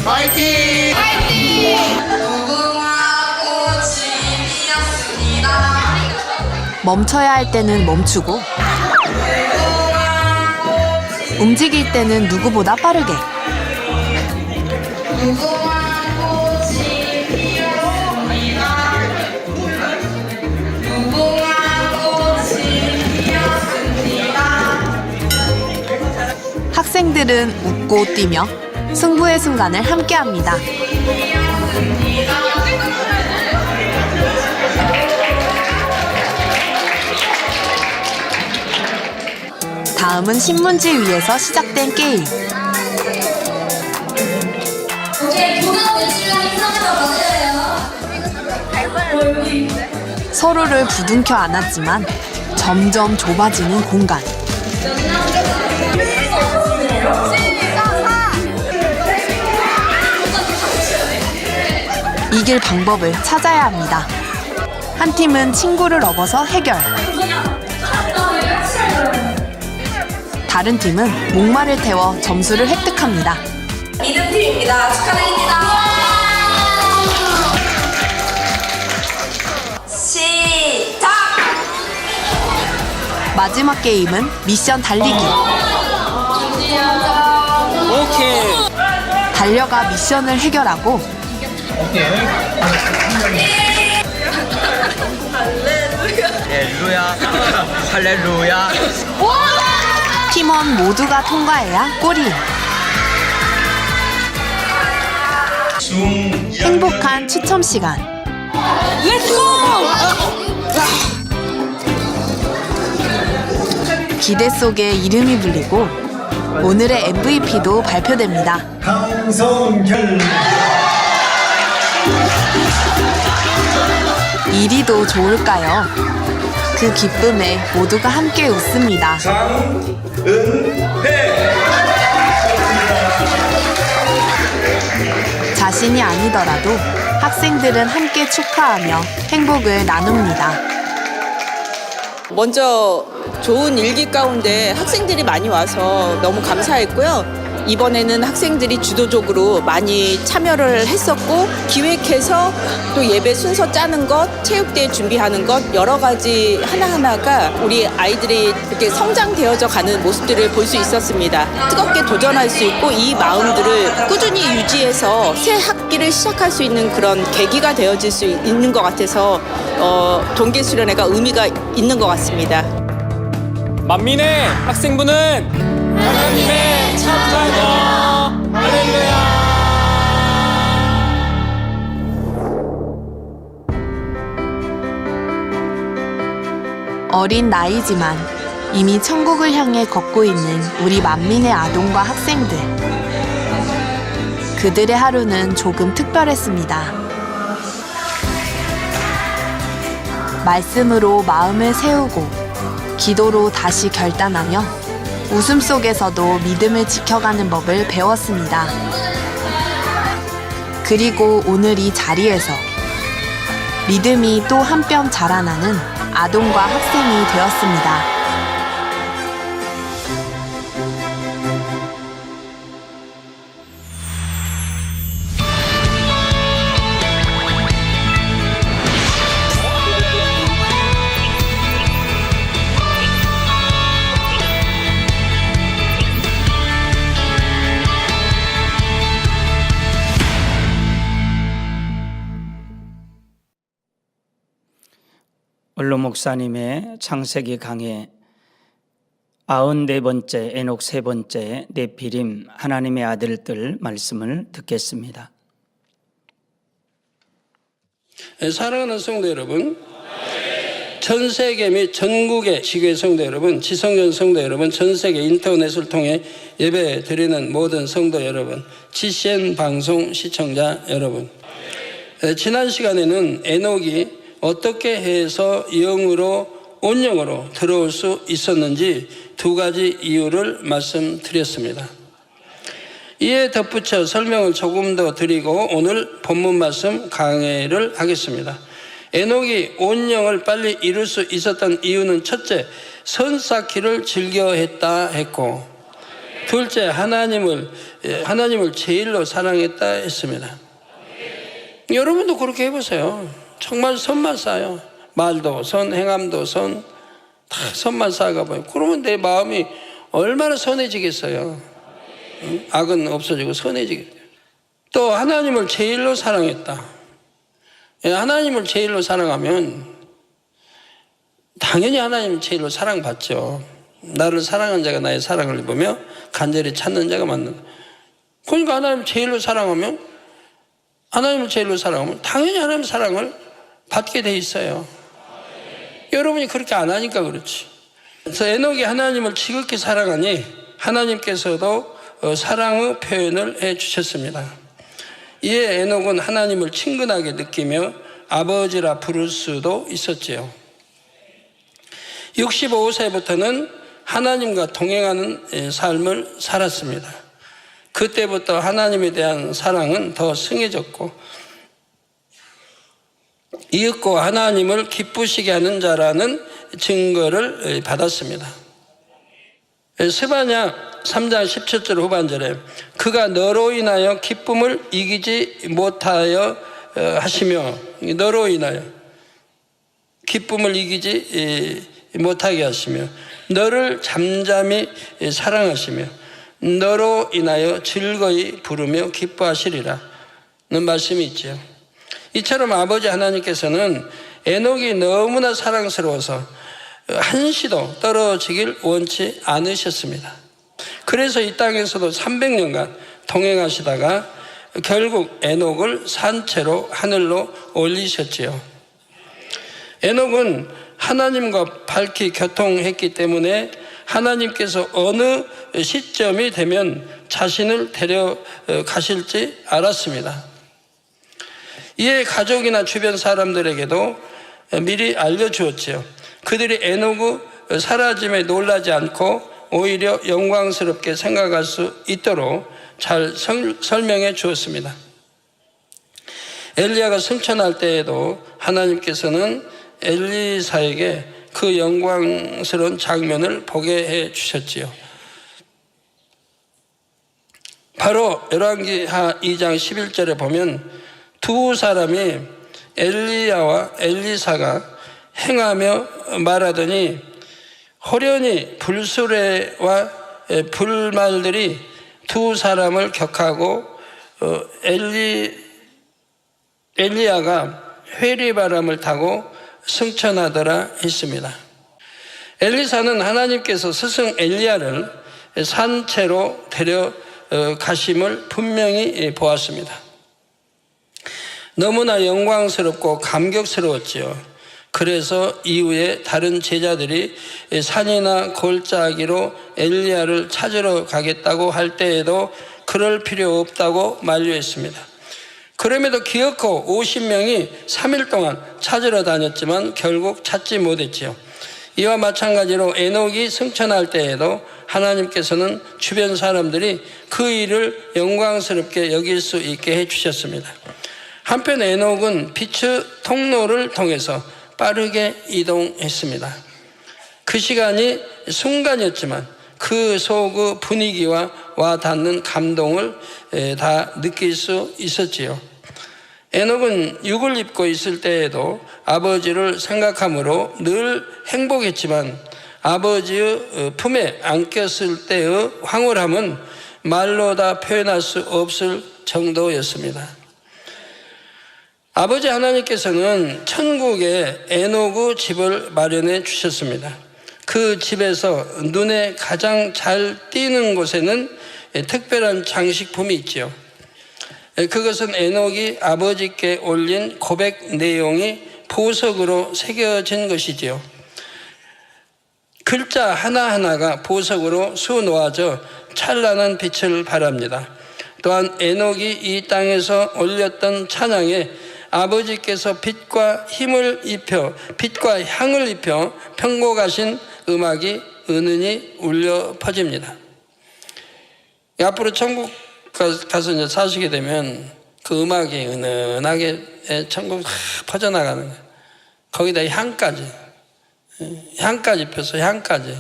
화이팅! 화이팅! 무궁화 꽃이 피었습니다. 멈춰야 할 때는 멈추고 움직일 때는 누구보다 빠르게. 무궁화 꽃이 피었습니다. 무궁화 꽃이 피었습니다. 학생들은 웃고 뛰며 승부의 순간을 함께합니다. 다음은 신문지 위에서 시작된 게임. 오케이, 교감 내시간 이상하다 맞아요. 서로를 부둥켜 안았지만 점점 좁아지는 공간. 이길 방법을 찾아야 합니다. 한 팀은 친구를 업어서 해결. 다른 팀은 목말을 태워 점수를 획득합니다. 믿음팀입니다. 축하드립니다. 시작! 마지막 게임은 미션 달리기. 오케이. 달려가 미션을 해결하고 할렐루야 할렐루야. 팀원 모두가 통과해야 골이. 행복한 추첨 시간. 렛츠고! 기대 속에 이름이 불리고 오늘의 MVP도 발표됩니다. 강성결. 이리도 좋을까요? 그 기쁨에 모두가 함께 웃습니다. 장은혜. 자신이 아니더라도 학생들은 함께 축하하며 행복을 나눕니다. 먼저 좋은 일기 가운데 학생들이 많이 와서 너무 감사했고요. 이번에는 학생들이 주도적으로 많이 참여를 했었고 기획해서 또 예배 순서 짜는 것, 체육대회 준비하는 것 여러 가지 하나하나가 우리 아이들이 이렇게 성장되어져 가는 모습들을 볼 수 있었습니다. 뜨겁게 도전할 수 있고 이 마음들을 꾸준히 유지해서 새 학기를 시작할 수 있는 그런 계기가 되어질 수 있는 것 같아서 동계 수련회가 의미가 있는 것 같습니다. 만민의 학생부는 하나님의 참자녀. 할렐루야. 어린 나이지만 이미 천국을 향해 걷고 있는 우리 만민의 아동과 학생들. 그들의 하루는 조금 특별했습니다. 말씀으로 마음을 세우고 기도로 다시 결단하며 웃음 속에서도 믿음을 지켜가는 법을 배웠습니다. 그리고 오늘 이 자리에서 믿음이 또 한 뼘 자라나는 아동과 학생이 되었습니다. 원로 목사님의 창세기 강해 94번째 에녹 3번째 네피림 하나님의 아들들 말씀을 듣겠습니다. 사랑하는 성도 여러분, 전 세계 및 전국의 지교회 성도 여러분, 지성전 성도 여러분, 전 세계 인터넷을 통해 예배 드리는 모든 성도 여러분, GCN 방송 시청자 여러분, 지난 시간에는 에녹이 어떻게 해서 영으로 온영으로 들어올 수 있었는지 두 가지 이유를 말씀드렸습니다. 이에 덧붙여 설명을 조금 더 드리고 오늘 본문 말씀 강해를 하겠습니다. 에녹이 온영을 빨리 이룰 수 있었던 이유는 첫째, 선 쌓기를 즐겨했다 했고, 둘째, 하나님을 제일로 사랑했다 했습니다. 여러분도 그렇게 해보세요. 정말 선만 쌓아요. 말도 선, 행함도 선, 다 선만 쌓아가 봐요. 그러면 내 마음이 얼마나 선해지겠어요. 악은 없어지고 선해지겠어요. 또 하나님을 제일로 사랑했다. 하나님을 제일로 사랑하면 당연히 하나님 제일로 사랑받죠. 나를 사랑한 자가 나의 사랑을 입으며 간절히 찾는 자가 만난다. 그러니까 하나님을 제일로 사랑하면 당연히 하나님 사랑을 받게 돼 있어요. 여러분이 그렇게 안 하니까 그렇지. 그래서 에녹이 하나님을 지극히 사랑하니 하나님께서도 사랑의 표현을 해 주셨습니다. 이에 에녹은 하나님을 친근하게 느끼며 아버지라 부를 수도 있었지요. 65세부터는 하나님과 동행하는 삶을 살았습니다. 그때부터 하나님에 대한 사랑은 더 승해졌고 이윽고 하나님을 기쁘시게 하는 자라는 증거를 받았습니다. 스바냐 3장 17절 후반절에 그가 너로 인하여 기쁨을 이기지 못하여 하시며, 너로 인하여 기쁨을 이기지 못하게 하시며, 너를 잠잠히 사랑하시며 너로 인하여 즐거이 부르며 기뻐하시리라 는 말씀이 있죠. 이처럼 아버지 하나님께서는 에녹이 너무나 사랑스러워서 한시도 떨어지길 원치 않으셨습니다. 그래서 이 땅에서도 300년간 동행하시다가 결국 에녹을 산채로 하늘로 올리셨지요. 에녹은 하나님과 밝히 교통했기 때문에 하나님께서 어느 시점이 되면 자신을 데려가실지 알았습니다. 이에 가족이나 주변 사람들에게도 미리 알려주었지요. 그들이 에녹의 사라짐에 놀라지 않고 오히려 영광스럽게 생각할 수 있도록 잘 설명해 주었습니다. 엘리야가 승천할 때에도 하나님께서는 엘리사에게 그 영광스러운 장면을 보게 해 주셨지요. 바로 열왕기하 2장 11절에 보면 두 사람이 엘리야와 엘리사가 행하며 말하더니 호련히 불수레와 불말들이 두 사람을 격하고 엘리야가 회리바람을 타고 승천하더라 했습니다. 엘리사는 하나님께서 스승 엘리야를 산채로 데려가심을 분명히 보았습니다. 너무나 영광스럽고 감격스러웠지요. 그래서 이후에 다른 제자들이 산이나 골짜기로 엘리야를 찾으러 가겠다고 할 때에도 그럴 필요 없다고 만류했습니다. 그럼에도 기어코 50명이 3일 동안 찾으러 다녔지만 결국 찾지 못했지요. 이와 마찬가지로 에녹이 승천할 때에도 하나님께서는 주변 사람들이 그 일을 영광스럽게 여길 수 있게 해주셨습니다. 한편 에녹은 빛의 통로를 통해서 빠르게 이동했습니다. 그 시간이 순간이었지만 그 속의 분위기와 와닿는 감동을 다 느낄 수 있었지요. 에녹은 육을 입고 있을 때에도 아버지를 생각함으로 늘 행복했지만 아버지의 품에 안겼을 때의 황홀함은 말로 다 표현할 수 없을 정도였습니다. 아버지 하나님께서는 천국에 에녹의 집을 마련해 주셨습니다. 그 집에서 눈에 가장 잘 띄는 곳에는 특별한 장식품이 있지요. 그것은 에녹이 아버지께 올린 고백 내용이 보석으로 새겨진 것이지요. 글자 하나하나가 보석으로 수놓아져 찬란한 빛을 발합니다. 또한 에녹이 이 땅에서 올렸던 찬양에 아버지께서 빛과 향을 입혀 편곡하신 음악이 은은히 울려 퍼집니다. 앞으로 천국 가서 이제 사시게 되면 그 음악이 은은하게 천국 퍼져나가는 거예요. 거기다 향까지 펴서 향까지.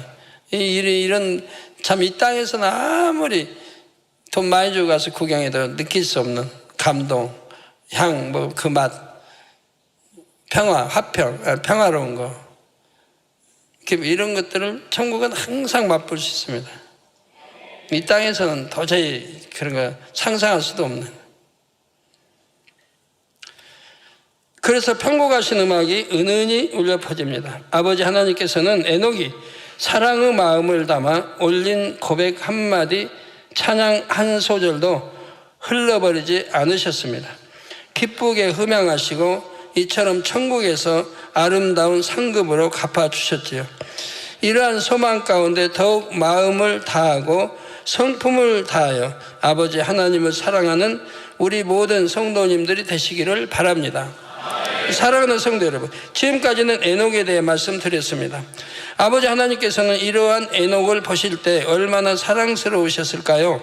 이런 참 이 땅에서는 아무리 돈 많이 주고 가서 구경해도 느낄 수 없는 감동, 향, 그 맛, 평화로운 거. 이런 것들을 천국은 항상 맛볼 수 있습니다. 이 땅에서는 도저히 그런 거 상상할 수도 없는. 그래서 편곡하신 음악이 은은히 울려 퍼집니다. 아버지 하나님께서는 에녹이 사랑의 마음을 담아 올린 고백 한마디, 찬양 한 소절도 흘러버리지 않으셨습니다. 기쁘게 흠양하시고 이처럼 천국에서 아름다운 상급으로 갚아주셨지요. 이러한 소망 가운데 더욱 마음을 다하고 성품을 다하여 아버지 하나님을 사랑하는 우리 모든 성도님들이 되시기를 바랍니다. 사랑하는 성도 여러분, 지금까지는 에녹에 대해 말씀드렸습니다. 아버지 하나님께서는 이러한 에녹을 보실 때 얼마나 사랑스러우셨을까요?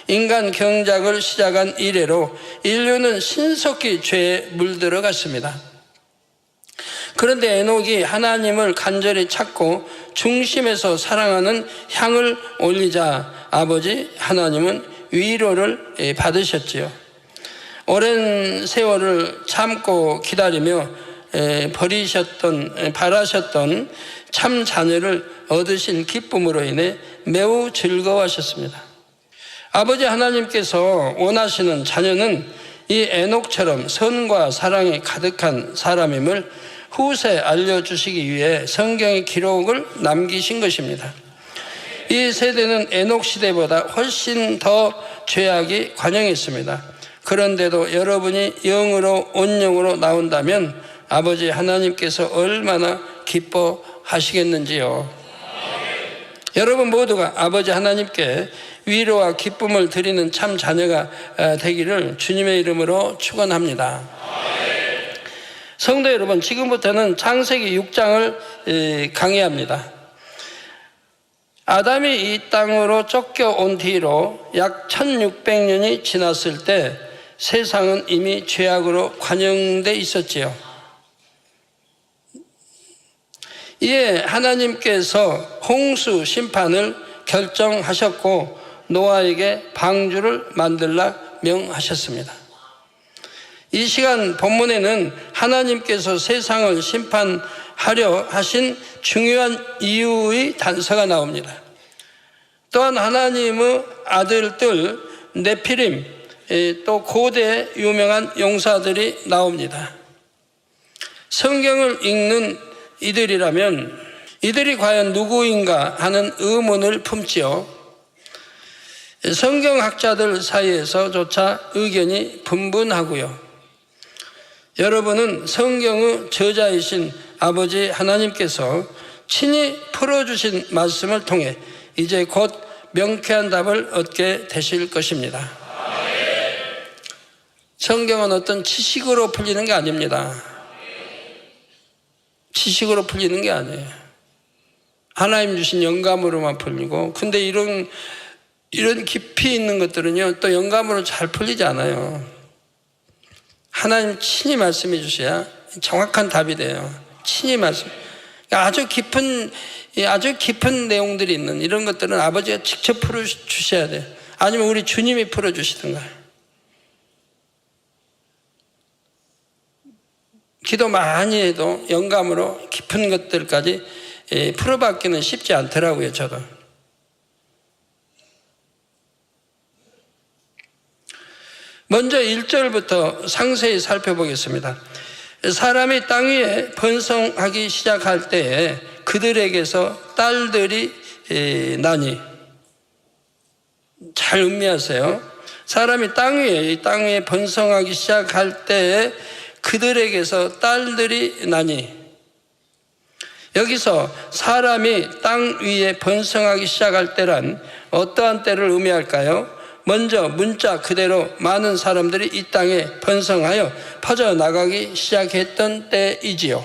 인간 경작을 시작한 이래로 인류는 신속히 죄에 물들어갔습니다. 그런데 에녹이 하나님을 간절히 찾고 중심에서 사랑하는 향을 올리자 아버지 하나님은 위로를 받으셨지요. 오랜 세월을 참고 기다리며 바라셨던 참 자녀를 얻으신 기쁨으로 인해 매우 즐거워하셨습니다. 아버지 하나님께서 원하시는 자녀는 이 에녹처럼 선과 사랑이 가득한 사람임을 후세에 알려주시기 위해 성경의 기록을 남기신 것입니다. 이 세대는 에녹 시대보다 훨씬 더 죄악이 관영했습니다. 그런데도 여러분이 영으로 온영으로 나온다면 아버지 하나님께서 얼마나 기뻐하시겠는지요. 여러분 모두가 아버지 하나님께 위로와 기쁨을 드리는 참 자녀가 되기를 주님의 이름으로 축원합니다. 성도 여러분, 지금부터는 창세기 6장을 강의합니다. 아담이 이 땅으로 쫓겨온 뒤로 약 1600년이 지났을 때 세상은 이미 죄악으로 관영돼 있었지요. 이에 하나님께서 홍수 심판을 결정하셨고 노아에게 방주를 만들라 명하셨습니다. 이 시간 본문에는 하나님께서 세상을 심판하려 하신 중요한 이유의 단서가 나옵니다. 또한 하나님의 아들들 네피림, 또 고대 유명한 용사들이 나옵니다. 성경을 읽는 이들이라면 이들이 과연 누구인가 하는 의문을 품지요. 성경학자들 사이에서조차 의견이 분분하고요. 여러분은 성경의 저자이신 아버지 하나님께서 친히 풀어주신 말씀을 통해 이제 곧 명쾌한 답을 얻게 되실 것입니다. 성경은 어떤 지식으로 풀리는 게 아닙니다. 지식으로 풀리는 게 아니에요. 하나님 주신 영감으로만 풀리고, 근데 이런 깊이 있는 것들은요, 또 영감으로 잘 풀리지 않아요. 하나님 친히 말씀해 주셔야 정확한 답이 돼요. 친히 말씀. 아주 깊은 내용들이 있는 이런 것들은 아버지가 직접 풀어주셔야 돼요. 아니면 우리 주님이 풀어주시든가. 기도 많이 해도 영감으로 깊은 것들까지 풀어받기는 쉽지 않더라고요, 저도. 먼저 1절부터 상세히 살펴보겠습니다. 사람이 땅 위에 번성하기 시작할 때에 그들에게서 딸들이 나니. 잘 음미하세요. 사람이 땅 위에 번성하기 시작할 때에 그들에게서 딸들이 나니. 여기서 사람이 땅 위에 번성하기 시작할 때란 어떠한 때를 의미할까요? 먼저 문자 그대로 많은 사람들이 이 땅에 번성하여 퍼져나가기 시작했던 때이지요.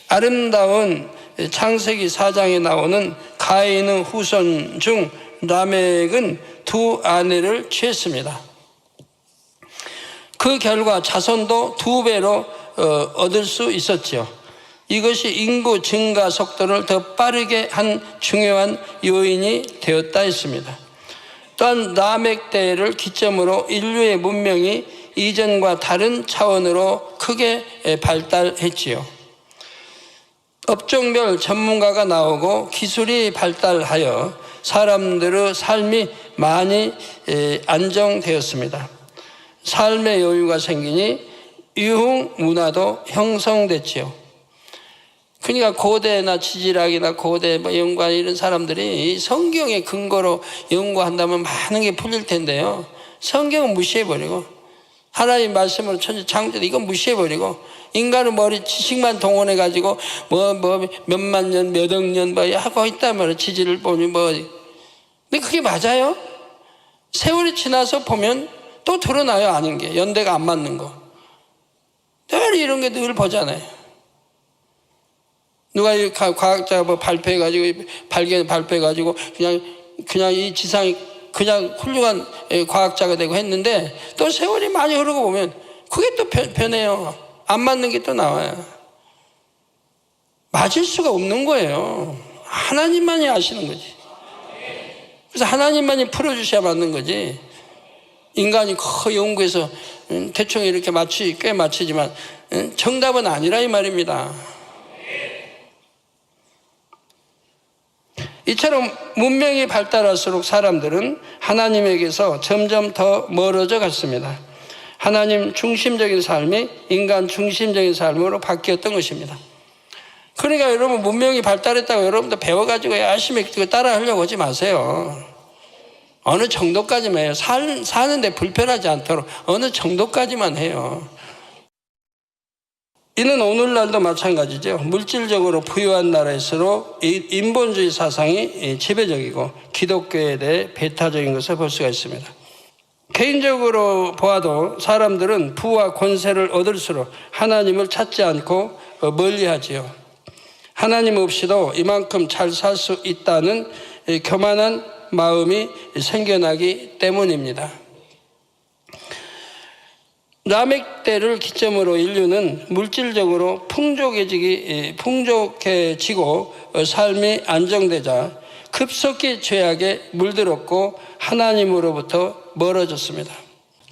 아름다운 창세기 4장에 나오는 가인의 후손 중 라멕은 2 아내를 취했습니다. 그 결과 자손도 2배로 얻을 수 있었지요. 이것이 인구 증가 속도를 더 빠르게 한 중요한 요인이 되었다 했습니다. 또한 라멕 때를 기점으로 인류의 문명이 이전과 다른 차원으로 크게 발달했지요. 업종별 전문가가 나오고 기술이 발달하여 사람들의 삶이 많이 안정되었습니다. 삶의 여유가 생기니 유흥 문화도 형성됐지요. 그러니까 고대나 지질학이나 고대 연구한 이런 사람들이 성경의 근거로 연구한다면 많은 게 풀릴 텐데요. 성경은 무시해버리고 하나님 말씀으로 천지 창조도 이건 무시해버리고 인간의 머리 지식만 동원해가지고 몇만 년, 몇억 년 하고 있단 말이에요. 지질을 보니 근데 그게 맞아요? 세월이 지나서 보면 또 드러나요. 아닌 게 연대가 안 맞는 거. 늘 이런 게 늘 보잖아요. 누가 과학자가 발표해가지고 발표해가지고 그냥 이 지상이 그냥 훌륭한 과학자가 되고 했는데 또 세월이 많이 흐르고 보면 그게 또 변해요. 안 맞는 게 또 나와요. 맞을 수가 없는 거예요. 하나님만이 아시는 거지. 그래서 하나님만이 풀어주셔야 맞는 거지. 인간이 거의 연구해서 대충 이렇게 꽤 맞추지만 정답은 아니라 이 말입니다. 이처럼 문명이 발달할수록 사람들은 하나님에게서 점점 더 멀어져 갔습니다. 하나님 중심적인 삶이 인간 중심적인 삶으로 바뀌었던 것입니다. 그러니까 여러분 문명이 발달했다고 여러분도 배워가지고 열심히 따라 하려고 하지 마세요. 어느 정도까지만 해요. 사는데 불편하지 않도록 어느 정도까지만 해요. 이는 오늘날도 마찬가지죠. 물질적으로 부유한 나라에서도 인본주의 사상이 지배적이고 기독교에 대해 배타적인 것을 볼 수가 있습니다. 개인적으로 보아도 사람들은 부와 권세를 얻을수록 하나님을 찾지 않고 멀리하지요. 하나님 없이도 이만큼 잘 살 수 있다는 교만한 마음이 생겨나기 때문입니다. 라멕 때를 기점으로 인류는 물질적으로 풍족해지고 삶이 안정되자 급속히 죄악에 물들었고 하나님으로부터 멀어졌습니다.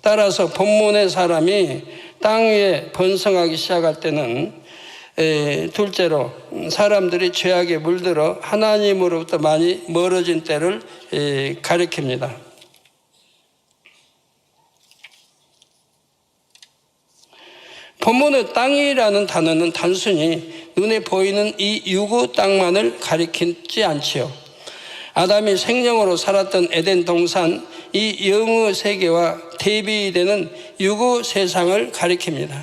따라서 본문의 사람이 땅 위에 번성하기 시작할 때는 둘째로 사람들이 죄악에 물들어 하나님으로부터 많이 멀어진 때를 가리킵니다. 본문의 땅이라는 단어는 단순히 눈에 보이는 이 유구 땅만을 가리키지 않지요. 아담이 생명으로 살았던 에덴 동산, 이 영의 세계와 대비되는 유구 세상을 가리킵니다.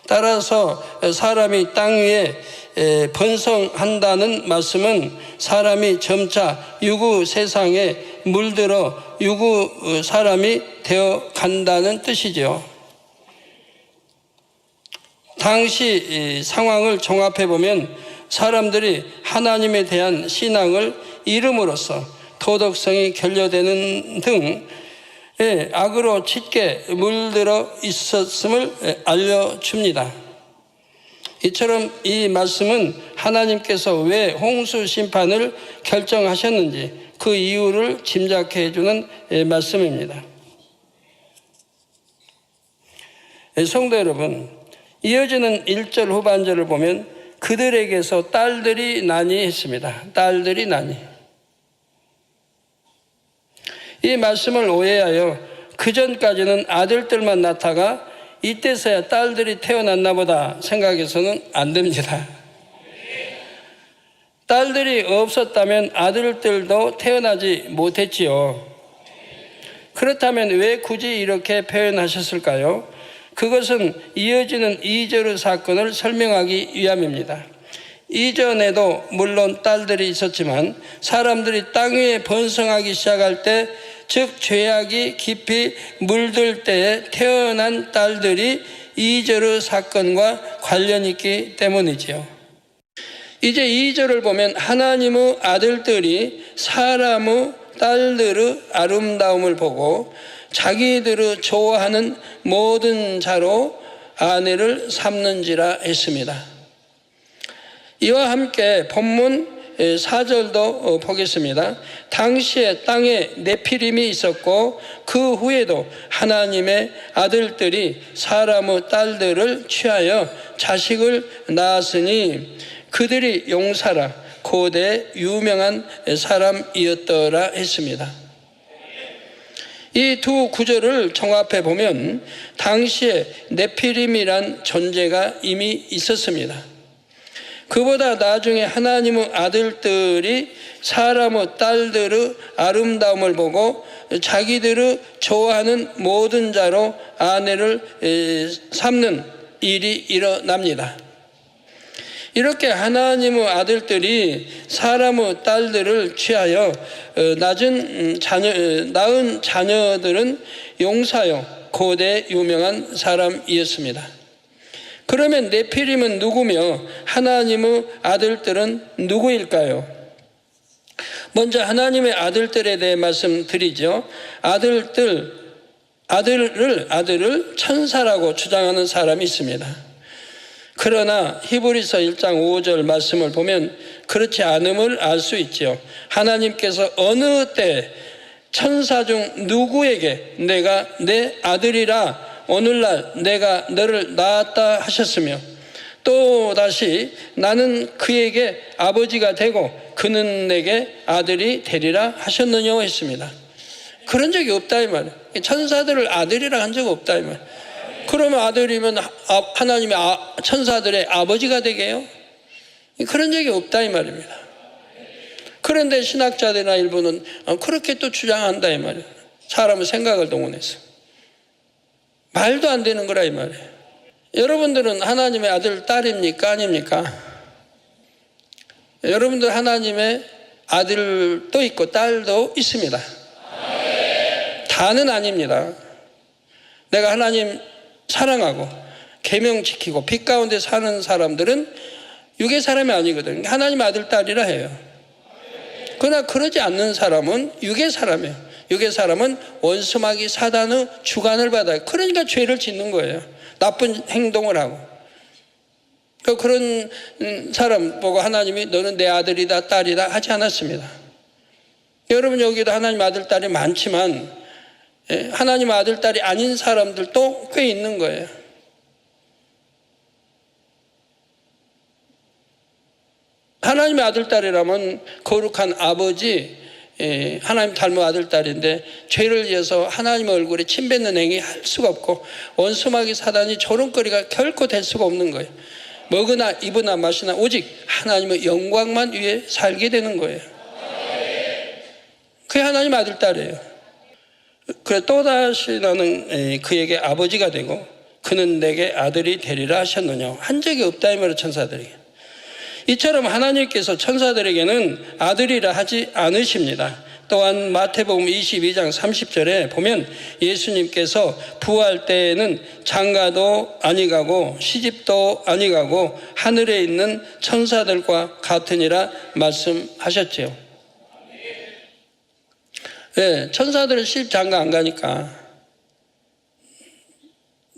따라서 사람이 땅 위에 번성한다는 말씀은 사람이 점차 유구 세상에 물들어 유구 사람이 되어 간다는 뜻이죠. 당시 상황을 종합해 보면 사람들이 하나님에 대한 신앙을 잃음으로써 도덕성이 결여되는 등 악으로 짙게 물들어 있었음을 알려줍니다. 이처럼 이 말씀은 하나님께서 왜 홍수 심판을 결정하셨는지 그 이유를 짐작해 주는 말씀입니다. 성도 여러분, 이어지는 1절 후반절을 보면 그들에게서 딸들이 나니 했습니다. 딸들이 나니. 이 말씀을 오해하여 그전까지는 아들들만 낳다가 이때서야 딸들이 태어났나 보다 생각해서는 안 됩니다. 딸들이 없었다면 아들들도 태어나지 못했지요. 그렇다면 왜 굳이 이렇게 표현하셨을까요? 그것은 이어지는 이저르 사건을 설명하기 위함입니다. 이전에도 물론 딸들이 있었지만 사람들이 땅 위에 번성하기 시작할 때, 즉 죄악이 깊이 물들 때에 태어난 딸들이 이저르 사건과 관련이 있기 때문이지요. 이제 2절을 보면 하나님의 아들들이 사람의 딸들의 아름다움을 보고 자기들의 좋아하는 모든 자로 아내를 삼는지라 했습니다. 이와 함께 본문 4절도 보겠습니다. 당시에 땅에 네피림이 있었고 그 후에도 하나님의 아들들이 사람의 딸들을 취하여 자식을 낳았으니 그들이 용사라 고대 유명한 사람이었더라 했습니다. 이 두 구절을 종합해 보면 당시에 네피림이란 존재가 이미 있었습니다. 그보다 나중에 하나님의 아들들이 사람의 딸들의 아름다움을 보고 자기들의 좋아하는 모든 자로 아내를 삼는 일이 일어납니다. 이렇게 하나님의 아들들이 사람의 딸들을 취하여 낳은 자녀들은 용사요 고대 유명한 사람이었습니다. 그러면 네피림은 누구며 하나님의 아들들은 누구일까요? 먼저 하나님의 아들들에 대해 말씀드리죠. 아들을 천사라고 주장하는 사람이 있습니다. 그러나 히브리서 1장 5절 말씀을 보면 그렇지 않음을 알 수 있죠. 하나님께서 어느 때 천사 중 누구에게 내가 내 아들이라 오늘날 내가 너를 낳았다 하셨으며 또 다시 나는 그에게 아버지가 되고 그는 내게 아들이 되리라 하셨느냐 했습니다. 그런 적이 없다 이 말이에요. 천사들을 아들이라 한 적 없다 이 말이에요. 그러면 아들이면 하나님의 천사들의 아버지가 되게요? 그런 적이 없다 이 말입니다. 그런데 신학자들이나 일부는 그렇게 또 주장한다 이 말이에요. 사람의 생각을 동원해서. 말도 안 되는 거라 이 말이에요. 여러분들은 하나님의 아들, 딸입니까? 아닙니까? 여러분들 하나님의 아들도 있고 딸도 있습니다. 다는 아닙니다. 내가 하나님 사랑하고 계명 지키고 빛 가운데 사는 사람들은 육의 사람이 아니거든요. 하나님 아들, 딸이라 해요. 그러나 그러지 않는 사람은 육의 사람이에요. 육의 사람은 원수마귀 사단의 주관을 받아요. 그러니까 죄를 짓는 거예요. 나쁜 행동을 하고. 그런 사람 보고 하나님이 너는 내 아들이다, 딸이다 하지 않았습니다. 여러분 여기도 하나님 아들, 딸이 많지만 하나님 아들, 딸이 아닌 사람들도 꽤 있는 거예요. 하나님의 아들, 딸이라면 거룩한 아버지, 하나님 닮은 아들, 딸인데 죄를 지어서 하나님의 얼굴에 침 뱉는 행위 할 수가 없고 원수마귀 사단이 조롱거리가 결코 될 수가 없는 거예요. 먹으나 입으나 마시나 오직 하나님의 영광만 위해 살게 되는 거예요. 그게 하나님 아들, 딸이에요. 그래 또다시 나는 그에게 아버지가 되고 그는 내게 아들이 되리라 하셨느냐. 한 적이 없다 이 말이에요. 천사들에게. 이처럼 하나님께서 천사들에게는 아들이라 하지 않으십니다. 또한 마태복음 22장 30절에 보면 예수님께서 부활 때에는 장가도 아니가고 시집도 아니가고 하늘에 있는 천사들과 같으니라 말씀하셨지요. 네, 천사들은 시집 장가 안 가니까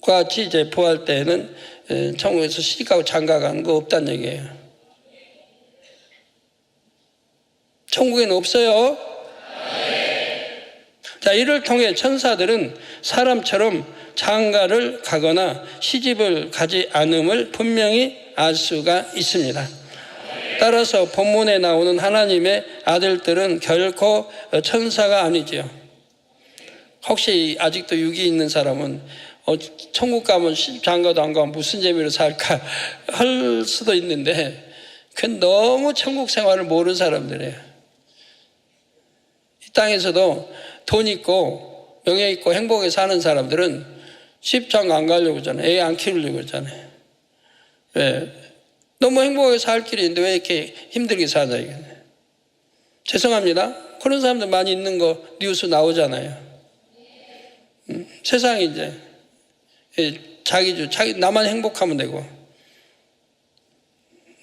같이 이제 부활 때에는 천국에서 시집가고 장가 가는 거 없다는 얘기예요. 천국에는 없어요. 자, 이를 통해 천사들은 사람처럼 장가를 가거나 시집을 가지 않음을 분명히 알 수가 있습니다. 따라서 본문에 나오는 하나님의 아들들은 결코 천사가 아니지요. 혹시 아직도 육이 있는 사람은 천국 가면 장가도 안 가면 무슨 재미로 살까 할 수도 있는데 그건 너무 천국 생활을 모르는 사람들이에요. 이 땅에서도 돈 있고 명예 있고 행복하게 사는 사람들은 시집장가 안 가려고 하잖아요. 애 안 키우려고 하잖아요. 왜? 너무 행복하게 살 길이 있는데 왜 이렇게 힘들게 사냐 이게. 죄송합니다. 그런 사람들 많이 있는 거 뉴스 나오잖아요. 세상이 이제 자기 나만 행복하면 되고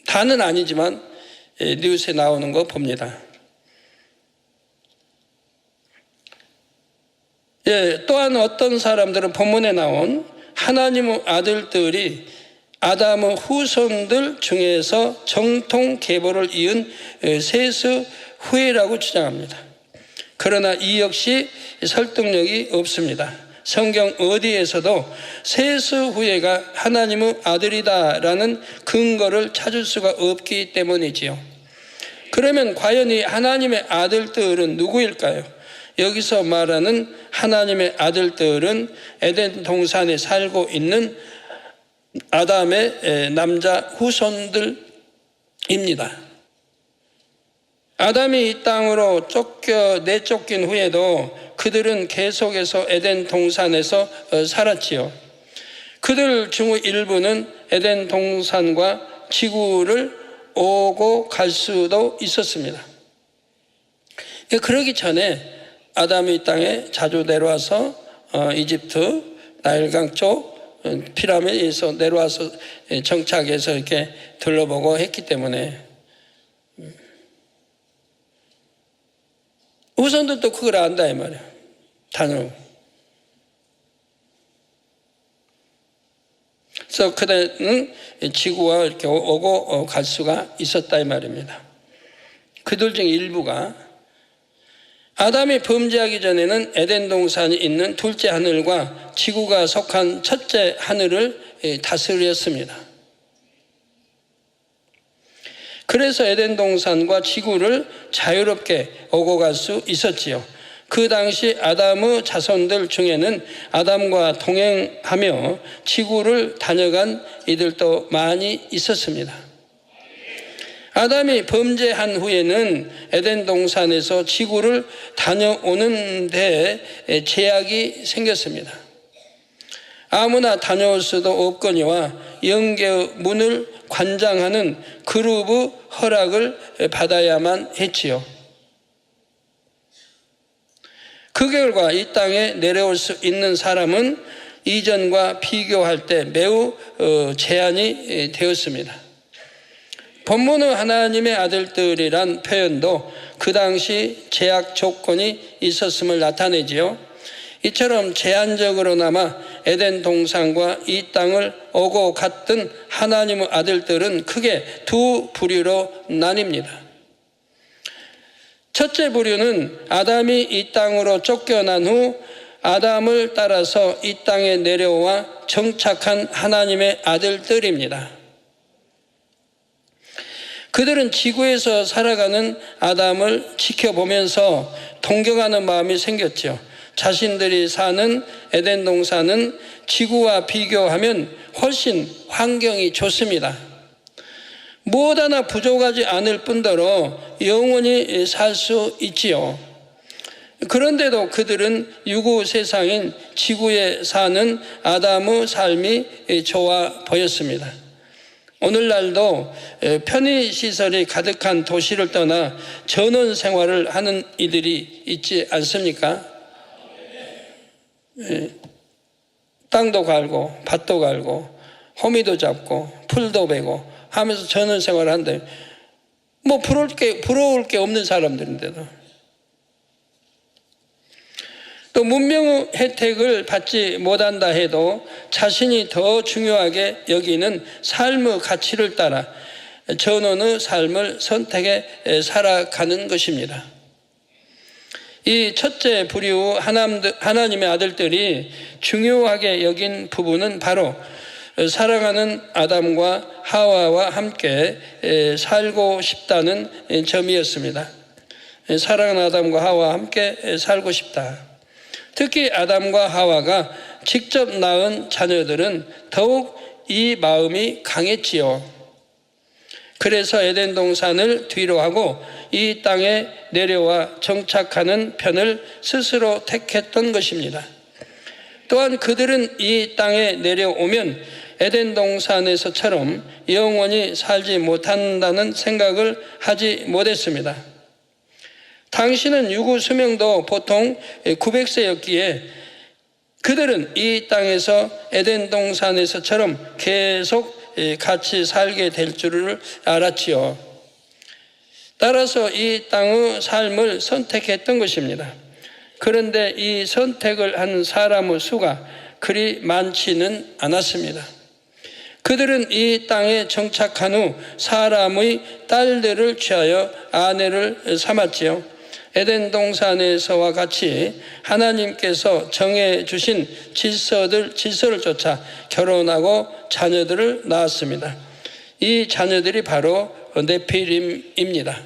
다는 아니지만 뉴스에 나오는 거 봅니다. 또한 어떤 사람들은 본문에 나온 하나님의 아들들이 아담의 후손들 중에서 정통 계보를 이은 세수 후예라고 주장합니다. 그러나 이 역시 설득력이 없습니다. 성경 어디에서도 세수 후예가 하나님의 아들이다라는 근거를 찾을 수가 없기 때문이지요. 그러면 과연 이 하나님의 아들들은 누구일까요? 여기서 말하는 하나님의 아들들은 에덴 동산에 살고 있는 아담의 남자 후손들입니다. 아담이 이 땅으로 내쫓긴 후에도 그들은 계속해서 에덴 동산에서 살았지요. 그들 중 일부는 에덴 동산과 지구를 오고 갈 수도 있었습니다. 그러기 전에 아담이 이 땅에 자주 내려와서 이집트 나일강 쪽 피라미드에서 내려와서 정착해서 이렇게 둘러보고 했기 때문에 후손들도 그걸 안다 이 말이에요. 다녀오고. 그래서 그들은 지구와 이렇게 오고 갈 수가 있었다 이 말입니다. 그들 중 일부가 아담이 범죄하기 전에는 에덴 동산이 있는 둘째 하늘과 지구가 속한 첫째 하늘을 다스렸습니다. 그래서 에덴 동산과 지구를 자유롭게 오고 갈 수 있었지요. 그 당시 아담의 자손들 중에는 아담과 동행하며 지구를 다녀간 이들도 많이 있었습니다. 아담이 범죄한 후에는 에덴 동산에서 지구를 다녀오는 데 제약이 생겼습니다. 아무나 다녀올 수도 없거니와 영계의 문을 관장하는 그룹의 허락을 받아야만 했지요. 그 결과 이 땅에 내려올 수 있는 사람은 이전과 비교할 때 매우 제한이 되었습니다. 본문의 하나님의 아들들이란 표현도 그 당시 제약 조건이 있었음을 나타내지요. 이처럼 제한적으로나마 에덴 동산과 이 땅을 오고 갔던 하나님의 아들들은 크게 두 부류로 나뉩니다. 첫째 부류는 아담이 이 땅으로 쫓겨난 후 아담을 따라서 이 땅에 내려와 정착한 하나님의 아들들입니다. 그들은 지구에서 살아가는 아담을 지켜보면서 동경하는 마음이 생겼죠. 자신들이 사는 에덴 동산은 지구와 비교하면 훨씬 환경이 좋습니다. 무엇 하나 부족하지 않을 뿐더러 영원히 살 수 있지요. 그런데도 그들은 유구 세상인 지구에 사는 아담의 삶이 좋아 보였습니다. 오늘날도 편의시설이 가득한 도시를 떠나 전원 생활을 하는 이들이 있지 않습니까? 땅도 갈고 밭도 갈고 호미도 잡고 풀도 베고 하면서 전원 생활을 한다. 뭐 부러울 게 없는 사람들인데도. 또 문명의 혜택을 받지 못한다 해도 자신이 더 중요하게 여기는 삶의 가치를 따라 전원의 삶을 선택해 살아가는 것입니다. 이 첫째 부류 하나님의 아들들이 중요하게 여긴 부분은 바로 사랑하는 아담과 하와와 함께 살고 싶다는 점이었습니다. 사랑하는 아담과 하와와 함께 살고 싶다. 특히 아담과 하와가 직접 낳은 자녀들은 더욱 이 마음이 강했지요. 그래서 에덴 동산을 뒤로하고 이 땅에 내려와 정착하는 편을 스스로 택했던 것입니다. 또한 그들은 이 땅에 내려오면 에덴 동산에서처럼 영원히 살지 못한다는 생각을 하지 못했습니다. 당시는 유구 수명도 보통 900세였기에 그들은 이 땅에서 에덴 동산에서처럼 계속 같이 살게 될 줄을 알았지요. 따라서 이 땅의 삶을 선택했던 것입니다. 그런데 이 선택을 한 사람의 수가 그리 많지는 않았습니다. 그들은 이 땅에 정착한 후 사람의 딸들을 취하여 아내를 삼았지요. 에덴 동산에서와 같이 하나님께서 정해 주신 질서를 쫓아 결혼하고 자녀들을 낳았습니다. 이 자녀들이 바로 네피림입니다.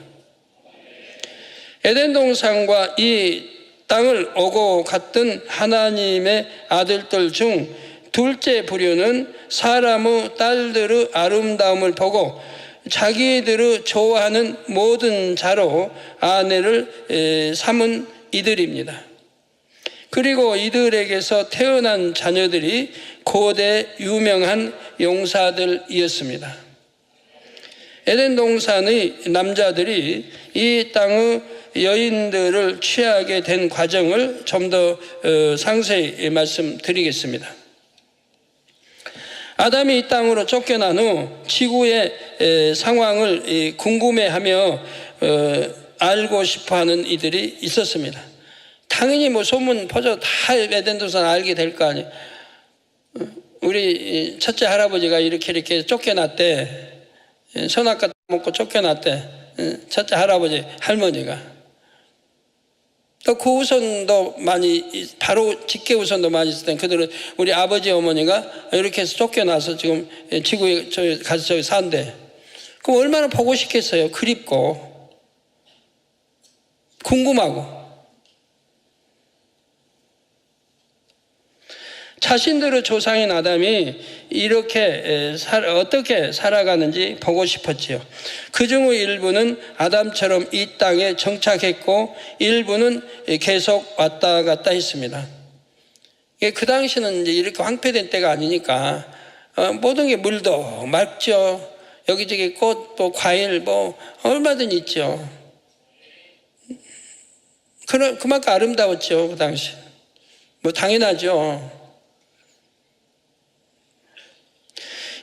에덴 동산과 이 땅을 오고 갔던 하나님의 아들들 중 둘째 부류는 사람의 딸들의 아름다움을 보고 자기들의 좋아하는 모든 자로 아내를 삼은 이들입니다. 그리고 이들에게서 태어난 자녀들이 고대 유명한 용사들이었습니다. 에덴 동산의 남자들이 이 땅의 여인들을 취하게 된 과정을 좀 더 상세히 말씀드리겠습니다. 아담이 이 땅으로 쫓겨난 후 지구의 상황을 궁금해하며 알고 싶어하는 이들이 있었습니다. 당연히 뭐 소문 퍼져 다 에덴 동산 알게 될 거 아니에요. 우리 첫째 할아버지가 이렇게 쫓겨났대. 선악과 먹고 쫓겨났대. 첫째 할아버지 할머니가. 또 그 우선도 많이 바로 직계 우선도 많이 있을 때 그들은 우리 아버지 어머니가 이렇게 해서 쫓겨나서 지금 지구에 가서 저기 산대. 그럼 얼마나 보고 싶겠어요. 그립고 궁금하고. 자신들의 조상인 아담이 이렇게 어떻게 살아가는지 보고 싶었지요. 그 중의 일부는 아담처럼 이 땅에 정착했고 일부는 계속 왔다 갔다 했습니다. 그 당시는 이제 이렇게 황폐된 때가 아니니까 모든 게 물도 맑죠. 여기저기 꽃, 뭐 과일, 뭐 얼마든지 있죠. 그만큼 아름다웠죠, 그 당시. 뭐 당연하죠.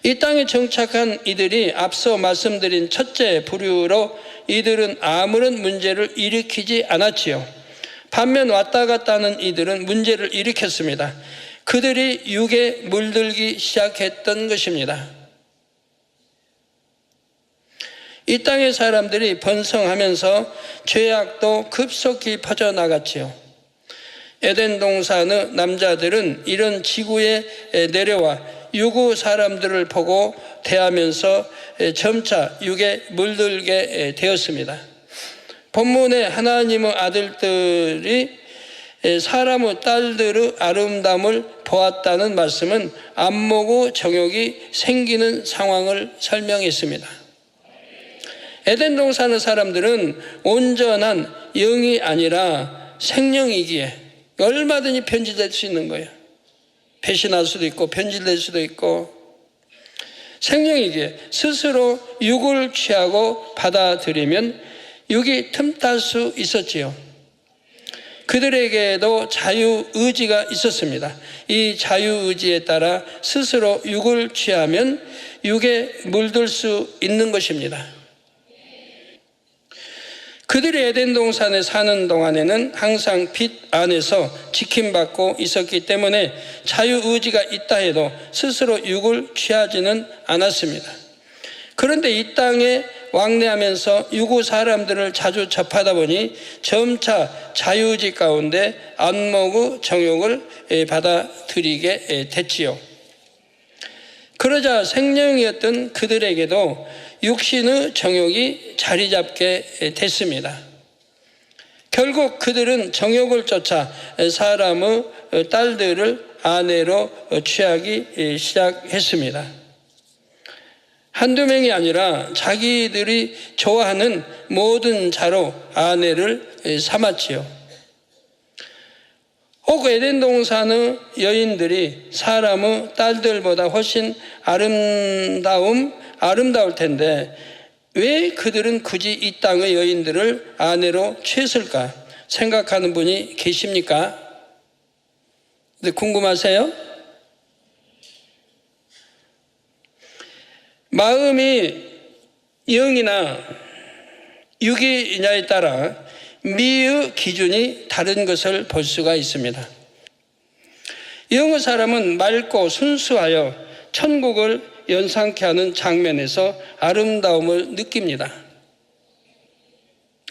이 땅에 정착한 이들이 앞서 말씀드린 첫째 부류로 이들은 아무런 문제를 일으키지 않았지요. 반면 왔다 갔다 하는 이들은 문제를 일으켰습니다. 그들이 육에 물들기 시작했던 것입니다. 이 땅의 사람들이 번성하면서 죄악도 급속히 퍼져나갔지요. 에덴 동산의 남자들은 이런 지구에 내려와 유구 사람들을 보고 대하면서 점차 육에 물들게 되었습니다. 본문에 하나님의 아들들이 사람의 딸들의 아름다움을 보았다는 말씀은 안목의 정욕이 생기는 상황을 설명했습니다. 에덴 동산의 사람들은 온전한 영이 아니라 생령이기에 얼마든지 변질될 수 있는 거예요. 배신할 수도 있고 변질될 수도 있고, 생명이기에 스스로 육을 취하고 받아들이면 육이 틈탈 수 있었지요. 그들에게도 자유의지가 있었습니다. 이 자유의지에 따라 스스로 육을 취하면 육에 물들 수 있는 것입니다. 그들이 에덴 동산에 사는 동안에는 항상 빛 안에서 지킴받고 있었기 때문에 자유의지가 있다 해도 스스로 육을 취하지는 않았습니다. 그런데 이 땅에 왕래하면서 유구 사람들을 자주 접하다 보니 점차 자유의지 가운데 안목의 정욕을 받아들이게 됐지요. 그러자 생명이었던 그들에게도 육신의 정욕이 자리 잡게 됐습니다. 결국 그들은 정욕을 쫓아 사람의 딸들을 아내로 취하기 시작했습니다. 한두 명이 아니라 자기들이 좋아하는 모든 자로 아내를 삼았지요. 혹 에덴 동산의 여인들이 사람의 딸들보다 훨씬 아름다울 텐데 왜 그들은 굳이 이 땅의 여인들을 아내로 취했을까 생각하는 분이 계십니까? 근데 궁금하세요? 마음이 영이나 육이냐에 따라 미의 기준이 다른 것을 볼 수가 있습니다. 영의 사람은 맑고 순수하여 천국을 연상케 하는 장면에서 아름다움을 느낍니다.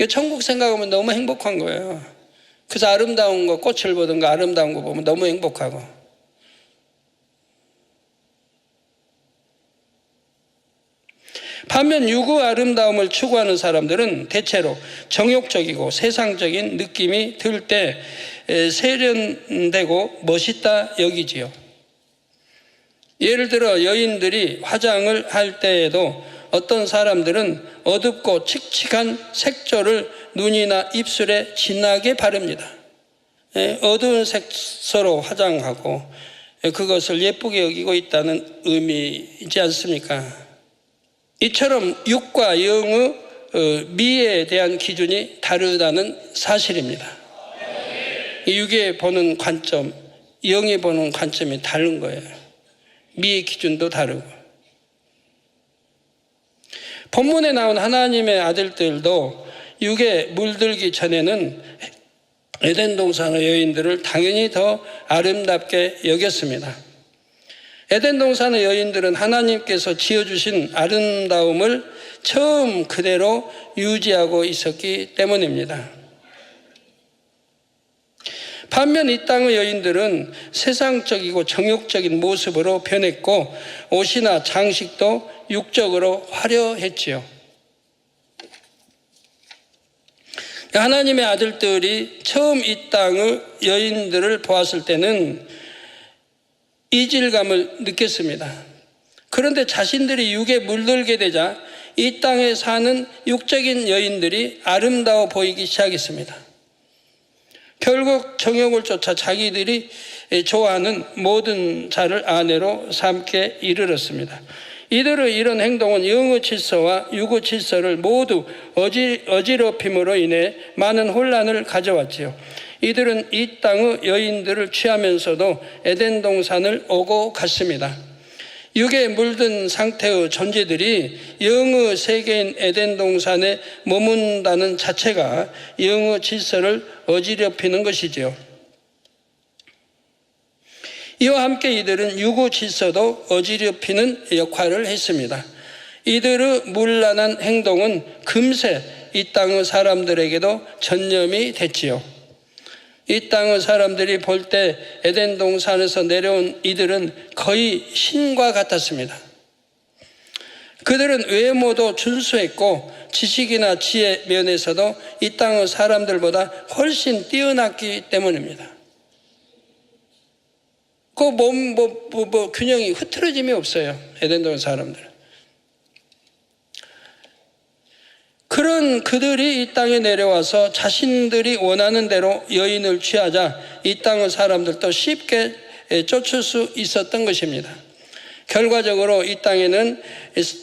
천국 생각하면 너무 행복한 거예요. 그래서 아름다운 거, 꽃을 보든가 아름다운 거 보면 너무 행복하고. 반면 유구 아름다움을 추구하는 사람들은 대체로 정욕적이고 세상적인 느낌이 들 때 세련되고 멋있다 여기지요. 예를 들어 여인들이 화장을 할 때에도 어떤 사람들은 어둡고 칙칙한 색조를 눈이나 입술에 진하게 바릅니다. 어두운 색소로 화장하고 그것을 예쁘게 여기고 있다는 의미이지 않습니까? 이처럼 육과 영의 미에 대한 기준이 다르다는 사실입니다. 육에 보는 관점, 영에 보는 관점이 다른 거예요. 미의 기준도 다르고. 본문에 나온 하나님의 아들들도 육에 물들기 전에는 에덴 동산의 여인들을 당연히 더 아름답게 여겼습니다. 에덴 동산의 여인들은 하나님께서 지어주신 아름다움을 처음 그대로 유지하고 있었기 때문입니다. 반면 이 땅의 여인들은 세상적이고 정욕적인 모습으로 변했고 옷이나 장식도 육적으로 화려했지요. 하나님의 아들들이 처음 이 땅의 여인들을 보았을 때는 이질감을 느꼈습니다. 그런데 자신들이 육에 물들게 되자 이 땅에 사는 육적인 여인들이 아름다워 보이기 시작했습니다. 결국 정욕을 쫓아 자기들이 좋아하는 모든 자를 아내로 삼게 이르렀습니다. 이들의 이런 행동은 영의 질서와 육의 질서를 모두 어지럽힘으로 인해 많은 혼란을 가져왔지요. 이들은 이 땅의 여인들을 취하면서도 에덴 동산을 오고 갔습니다. 육에 물든 상태의 존재들이 영의 세계인 에덴 동산에 머문다는 자체가 영의 질서를 어지럽히는 것이지요. 이와 함께 이들은 육의 질서도 어지럽히는 역할을 했습니다. 이들의 문란한 행동은 금세 이 땅의 사람들에게도 전염이 됐지요. 이 땅의 사람들이 볼 때 에덴 동산에서 내려온 이들은 거의 신과 같았습니다. 그들은 외모도 준수했고 지식이나 지혜 면에서도 이 땅의 사람들보다 훨씬 뛰어났기 때문입니다. 그 몸 균형이 흐트러짐이 없어요. 에덴 동산 사람들은. 그런 그들이 이 땅에 내려와서 자신들이 원하는 대로 여인을 취하자 이 땅의 사람들도 쉽게 쫓을 수 있었던 것입니다. 결과적으로 이 땅에는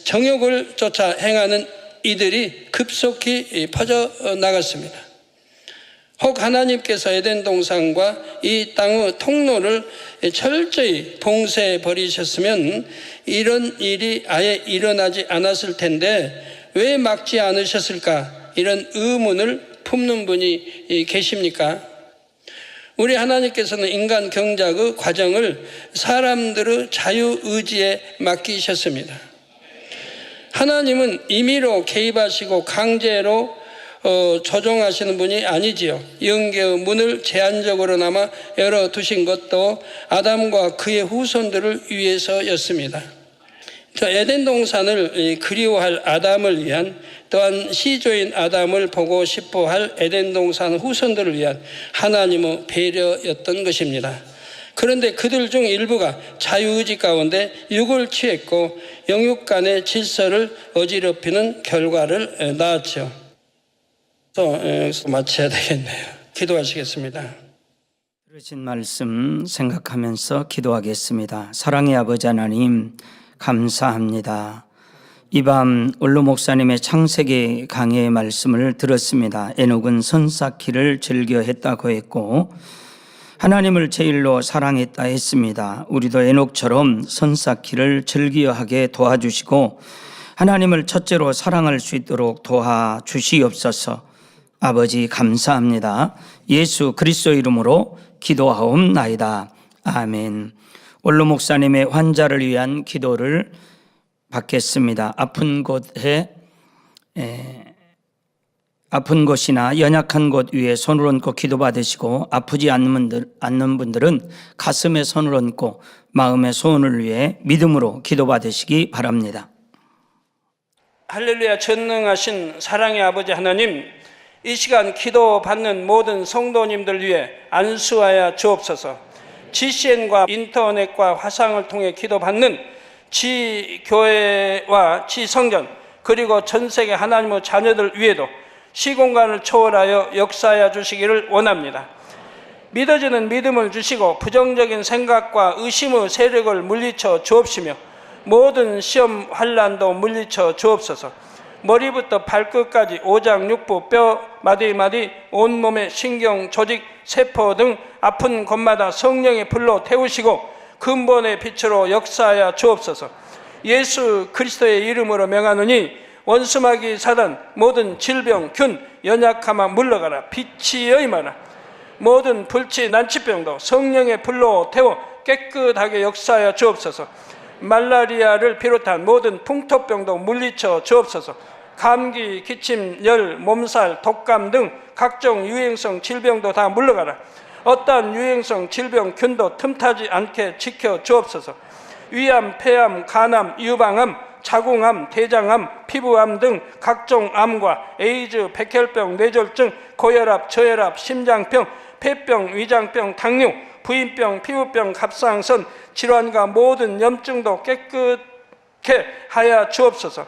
정욕을 쫓아 행하는 이들이 급속히 퍼져나갔습니다. 혹 하나님께서 에덴 동산과 이 땅의 통로를 철저히 봉쇄해 버리셨으면 이런 일이 아예 일어나지 않았을 텐데 왜 막지 않으셨을까? 이런 의문을 품는 분이 계십니까? 우리 하나님께서는 인간 경작의 과정을 사람들의 자유의지에 맡기셨습니다. 하나님은 임의로 개입하시고 강제로 조종하시는 분이 아니지요. 영계의 문을 제한적으로나마 열어두신 것도 아담과 그의 후손들을 위해서였습니다. 에덴 동산을 그리워할 아담을 위한, 또한 시조인 아담을 보고 싶어할 에덴 동산 후손들을 위한 하나님의 배려였던 것입니다. 그런데 그들 중 일부가 자유의지 가운데 육을 취했고 영육 간의 질서를 어지럽히는 결과를 낳았죠. 또 마쳐야 되겠네요. 기도하시겠습니다. 들으신 말씀 생각하면서 기도하겠습니다. 사랑의 아버지 하나님, 감사합니다. 이 밤 원로 목사님의 창세기 강해의 말씀을 들었습니다. 에녹은 선 쌓기를 즐겨 했다고 했고 하나님을 제일로 사랑했다 했습니다. 우리도 에녹처럼 선 쌓기를 즐겨 하게 도와주시고 하나님을 첫째로 사랑할 수 있도록 도와주시옵소서. 아버지 감사합니다. 예수 그리스도 이름으로 기도하옵나이다. 아멘. 원로 목사님의 환자를 위한 기도를 받겠습니다. 아픈 곳이나 연약한 곳 위에 손을 얹고 기도받으시고 아프지 않는 분들은 가슴에 손을 얹고 마음의 소원을 위해 믿음으로 기도받으시기 바랍니다. 할렐루야. 전능하신 사랑의 아버지 하나님, 이 시간 기도받는 모든 성도님들 위해 안수하여 주옵소서. GCN과 인터넷과 화상을 통해 기도받는 지교회와 지성전 그리고 전 세계 하나님의 자녀들 위에도 시공간을 초월하여 역사하여 주시기를 원합니다. 믿어지는 믿음을 주시고 부정적인 생각과 의심의 세력을 물리쳐 주옵시며 모든 시험 환난도 물리쳐 주옵소서. 머리부터 발끝까지 오장육부 뼈 마디마디 온몸의 신경 조직 세포 등 아픈 곳마다 성령의 불로 태우시고 근본의 빛으로 역사하여 주옵소서. 예수 그리스도의 이름으로 명하노니 원수마귀 사단 모든 질병 균 연약함아 물러가라. 빛이 여임하라. 모든 불치 난치병도 성령의 불로 태워 깨끗하게 역사하여 주옵소서. 말라리아를 비롯한 모든 풍토병도 물리쳐 주옵소서. 감기, 기침, 열, 몸살, 독감 등 각종 유행성 질병도 다 물러가라. 어떠한 유행성 질병 균도 틈타지 않게 지켜 주옵소서. 위암, 폐암, 간암, 유방암, 자궁암, 대장암, 피부암 등 각종 암과 에이즈, 백혈병, 뇌졸중, 고혈압, 저혈압, 심장병, 폐병, 위장병, 당뇨, 부인병, 피부병, 갑상선 질환과 모든 염증도 깨끗게 하여 주옵소서.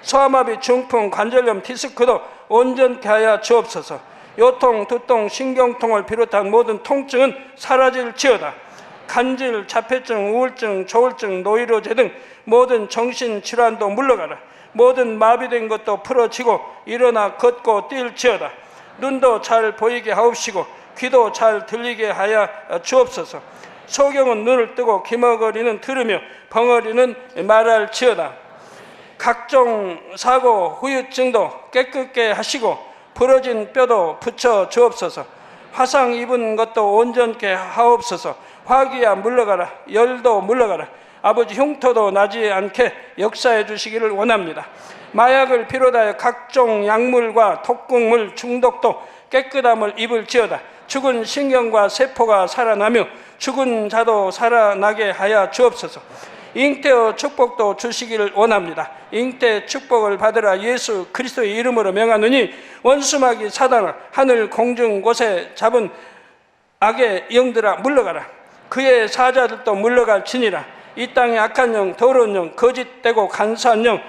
소아마비, 중풍, 관절염, 디스크도 온전케 하여 주옵소서. 요통, 두통, 신경통을 비롯한 모든 통증은 사라질지어다. 간질, 자폐증, 우울증, 조울증, 노이로제 등 모든 정신질환도 물러가라. 모든 마비된 것도 풀어지고 일어나 걷고 뛸지어다. 눈도 잘 보이게 하옵시고 귀도 잘 들리게 하여 주옵소서. 소경은 눈을 뜨고 기머거리는 들으며 벙어리는 말할지어다. 각종 사고, 후유증도 깨끗게 하시고 부러진 뼈도 붙여 주옵소서. 화상 입은 것도 온전케 하옵소서. 화기야 물러가라. 열도 물러가라. 아버지 흉터도 나지 않게 역사해 주시기를 원합니다. 마약을 비롯하여 각종 약물과 독극물 중독도 깨끗함을 입을지어다. 죽은 신경과 세포가 살아나며 죽은 자도 살아나게 하여 주옵소서. 잉태의 축복도 주시기를 원합니다. 잉태 축복을 받으라. 예수 그리스도의 이름으로 명하노니 원수마귀 사단아, 하늘 공중 곳에 잡은 악의 영들아 물러가라. 그의 사자들도 물러갈지니라. 이 땅의 악한 영, 더러운 영, 거짓되고 간사한 영,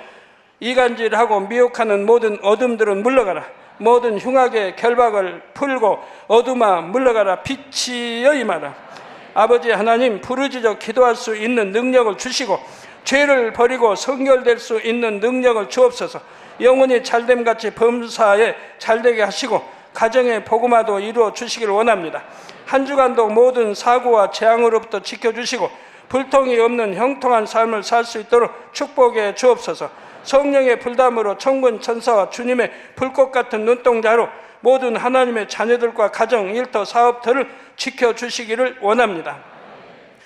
이간질하고 미혹하는 모든 어둠들은 물러가라. 모든 흉악의 결박을 풀고 어둠아 물러가라. 빛이여 임하라. 아버지 하나님, 부르짖어 기도할 수 있는 능력을 주시고 죄를 버리고 성결될 수 있는 능력을 주옵소서. 영혼이 잘됨같이 범사에 잘되게 하시고 가정의 복음화도 이루어 주시기를 원합니다. 한 주간도 모든 사고와 재앙으로부터 지켜주시고 불통이 없는 형통한 삶을 살 수 있도록 축복해 주옵소서. 성령의 불담으로 천군 천사와 주님의 불꽃 같은 눈동자로 모든 하나님의 자녀들과 가정, 일터, 사업터를 지켜주시기를 원합니다.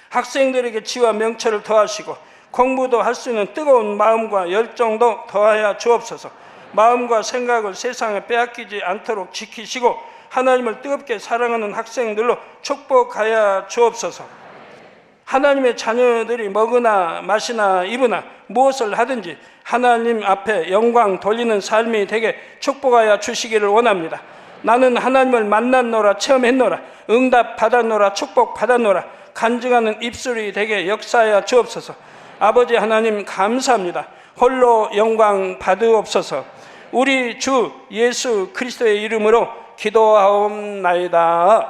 학생들에게 지와 명철을 더하시고 공부도 할 수 있는 뜨거운 마음과 열정도 더하여 주옵소서. 마음과 생각을 세상에 빼앗기지 않도록 지키시고 하나님을 뜨겁게 사랑하는 학생들로 축복하여 주옵소서. 하나님의 자녀들이 먹으나 마시나 입으나 무엇을 하든지 하나님 앞에 영광 돌리는 삶이 되게 축복하여 주시기를 원합니다. 나는 하나님을 만났노라, 체험했노라, 응답 받았노라, 축복 받았노라, 간증하는 입술이 되게 역사하여 주옵소서. 아버지 하나님 감사합니다. 홀로 영광 받으옵소서. 우리 주 예수 그리스도의 이름으로 기도하옵나이다.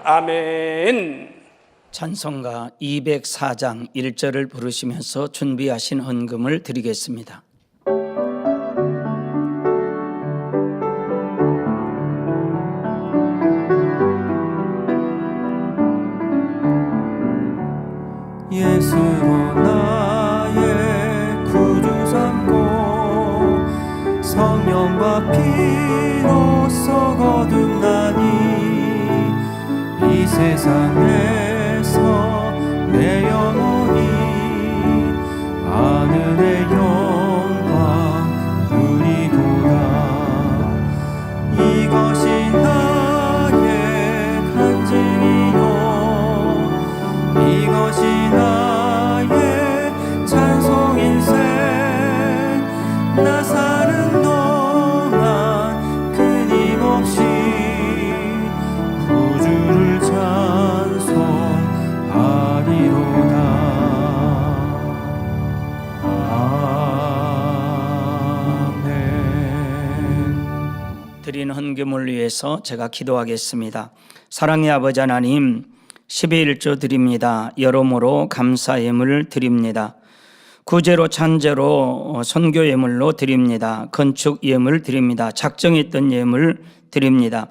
아멘. 찬송가 204장 1절을 부르시면서 준비하신 헌금을 드리겠습니다. 예수로 나의 구주 삼고 성령과 피로써 거듭나니 이 세상에서 내 영혼이 하늘의 영광 누리도다. 이것이 나의 간증이요 이것이 나의 찬송인생. 나 사는 동안 끊임없이 구주를 찬송하리로다. 아멘. 드린 헌금을 위해서 제가 기도하겠습니다. 사랑의 아버지 하나님, 12일조 드립니다. 여러모로 감사 예물 드립니다. 구제로 찬제로 선교 예물로 드립니다. 건축 예물 드립니다. 작정했던 예물 드립니다.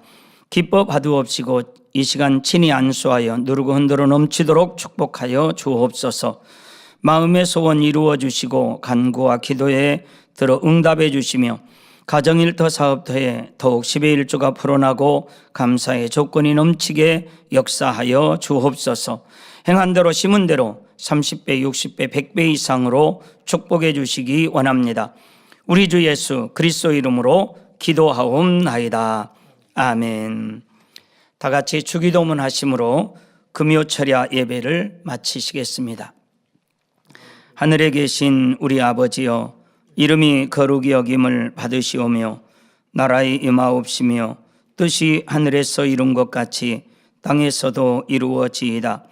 기뻐 받으옵시고 이 시간 친히 안수하여 누르고 흔들어 넘치도록 축복하여 주옵소서. 마음의 소원 이루어 주시고 간구와 기도에 들어 응답해 주시며 가정일터 사업터에 더욱 12일조가 풀어나고 감사의 조건이 넘치게 역사하여 주옵소서. 행한 대로 심은 대로 30배, 60배, 100배 이상으로 축복해 주시기 원합니다. 우리 주 예수 그리스도 이름으로 기도하옵나이다. 아멘. 다 같이 주기도문 하심으로 금요철야 예배를 마치시겠습니다. 하늘에 계신 우리 아버지여, 이름이 거룩히 여김을 받으시오며 나라의 임하옵시며 뜻이 하늘에서 이룬 것 같이 땅에서도 이루어지이다.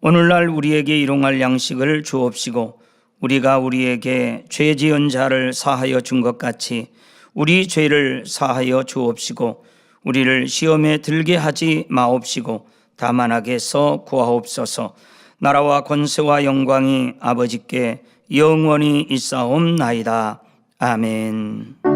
오늘날 우리에게 일용할 양식을 주옵시고 우리가 우리에게 죄 지은 자를 사하여 준 것 같이 우리 죄를 사하여 주옵시고 우리를 시험에 들게 하지 마옵시고 다만 악에서 구하옵소서. 나라와 권세와 영광이 아버지께 영원히 있사옵나이다. 아멘.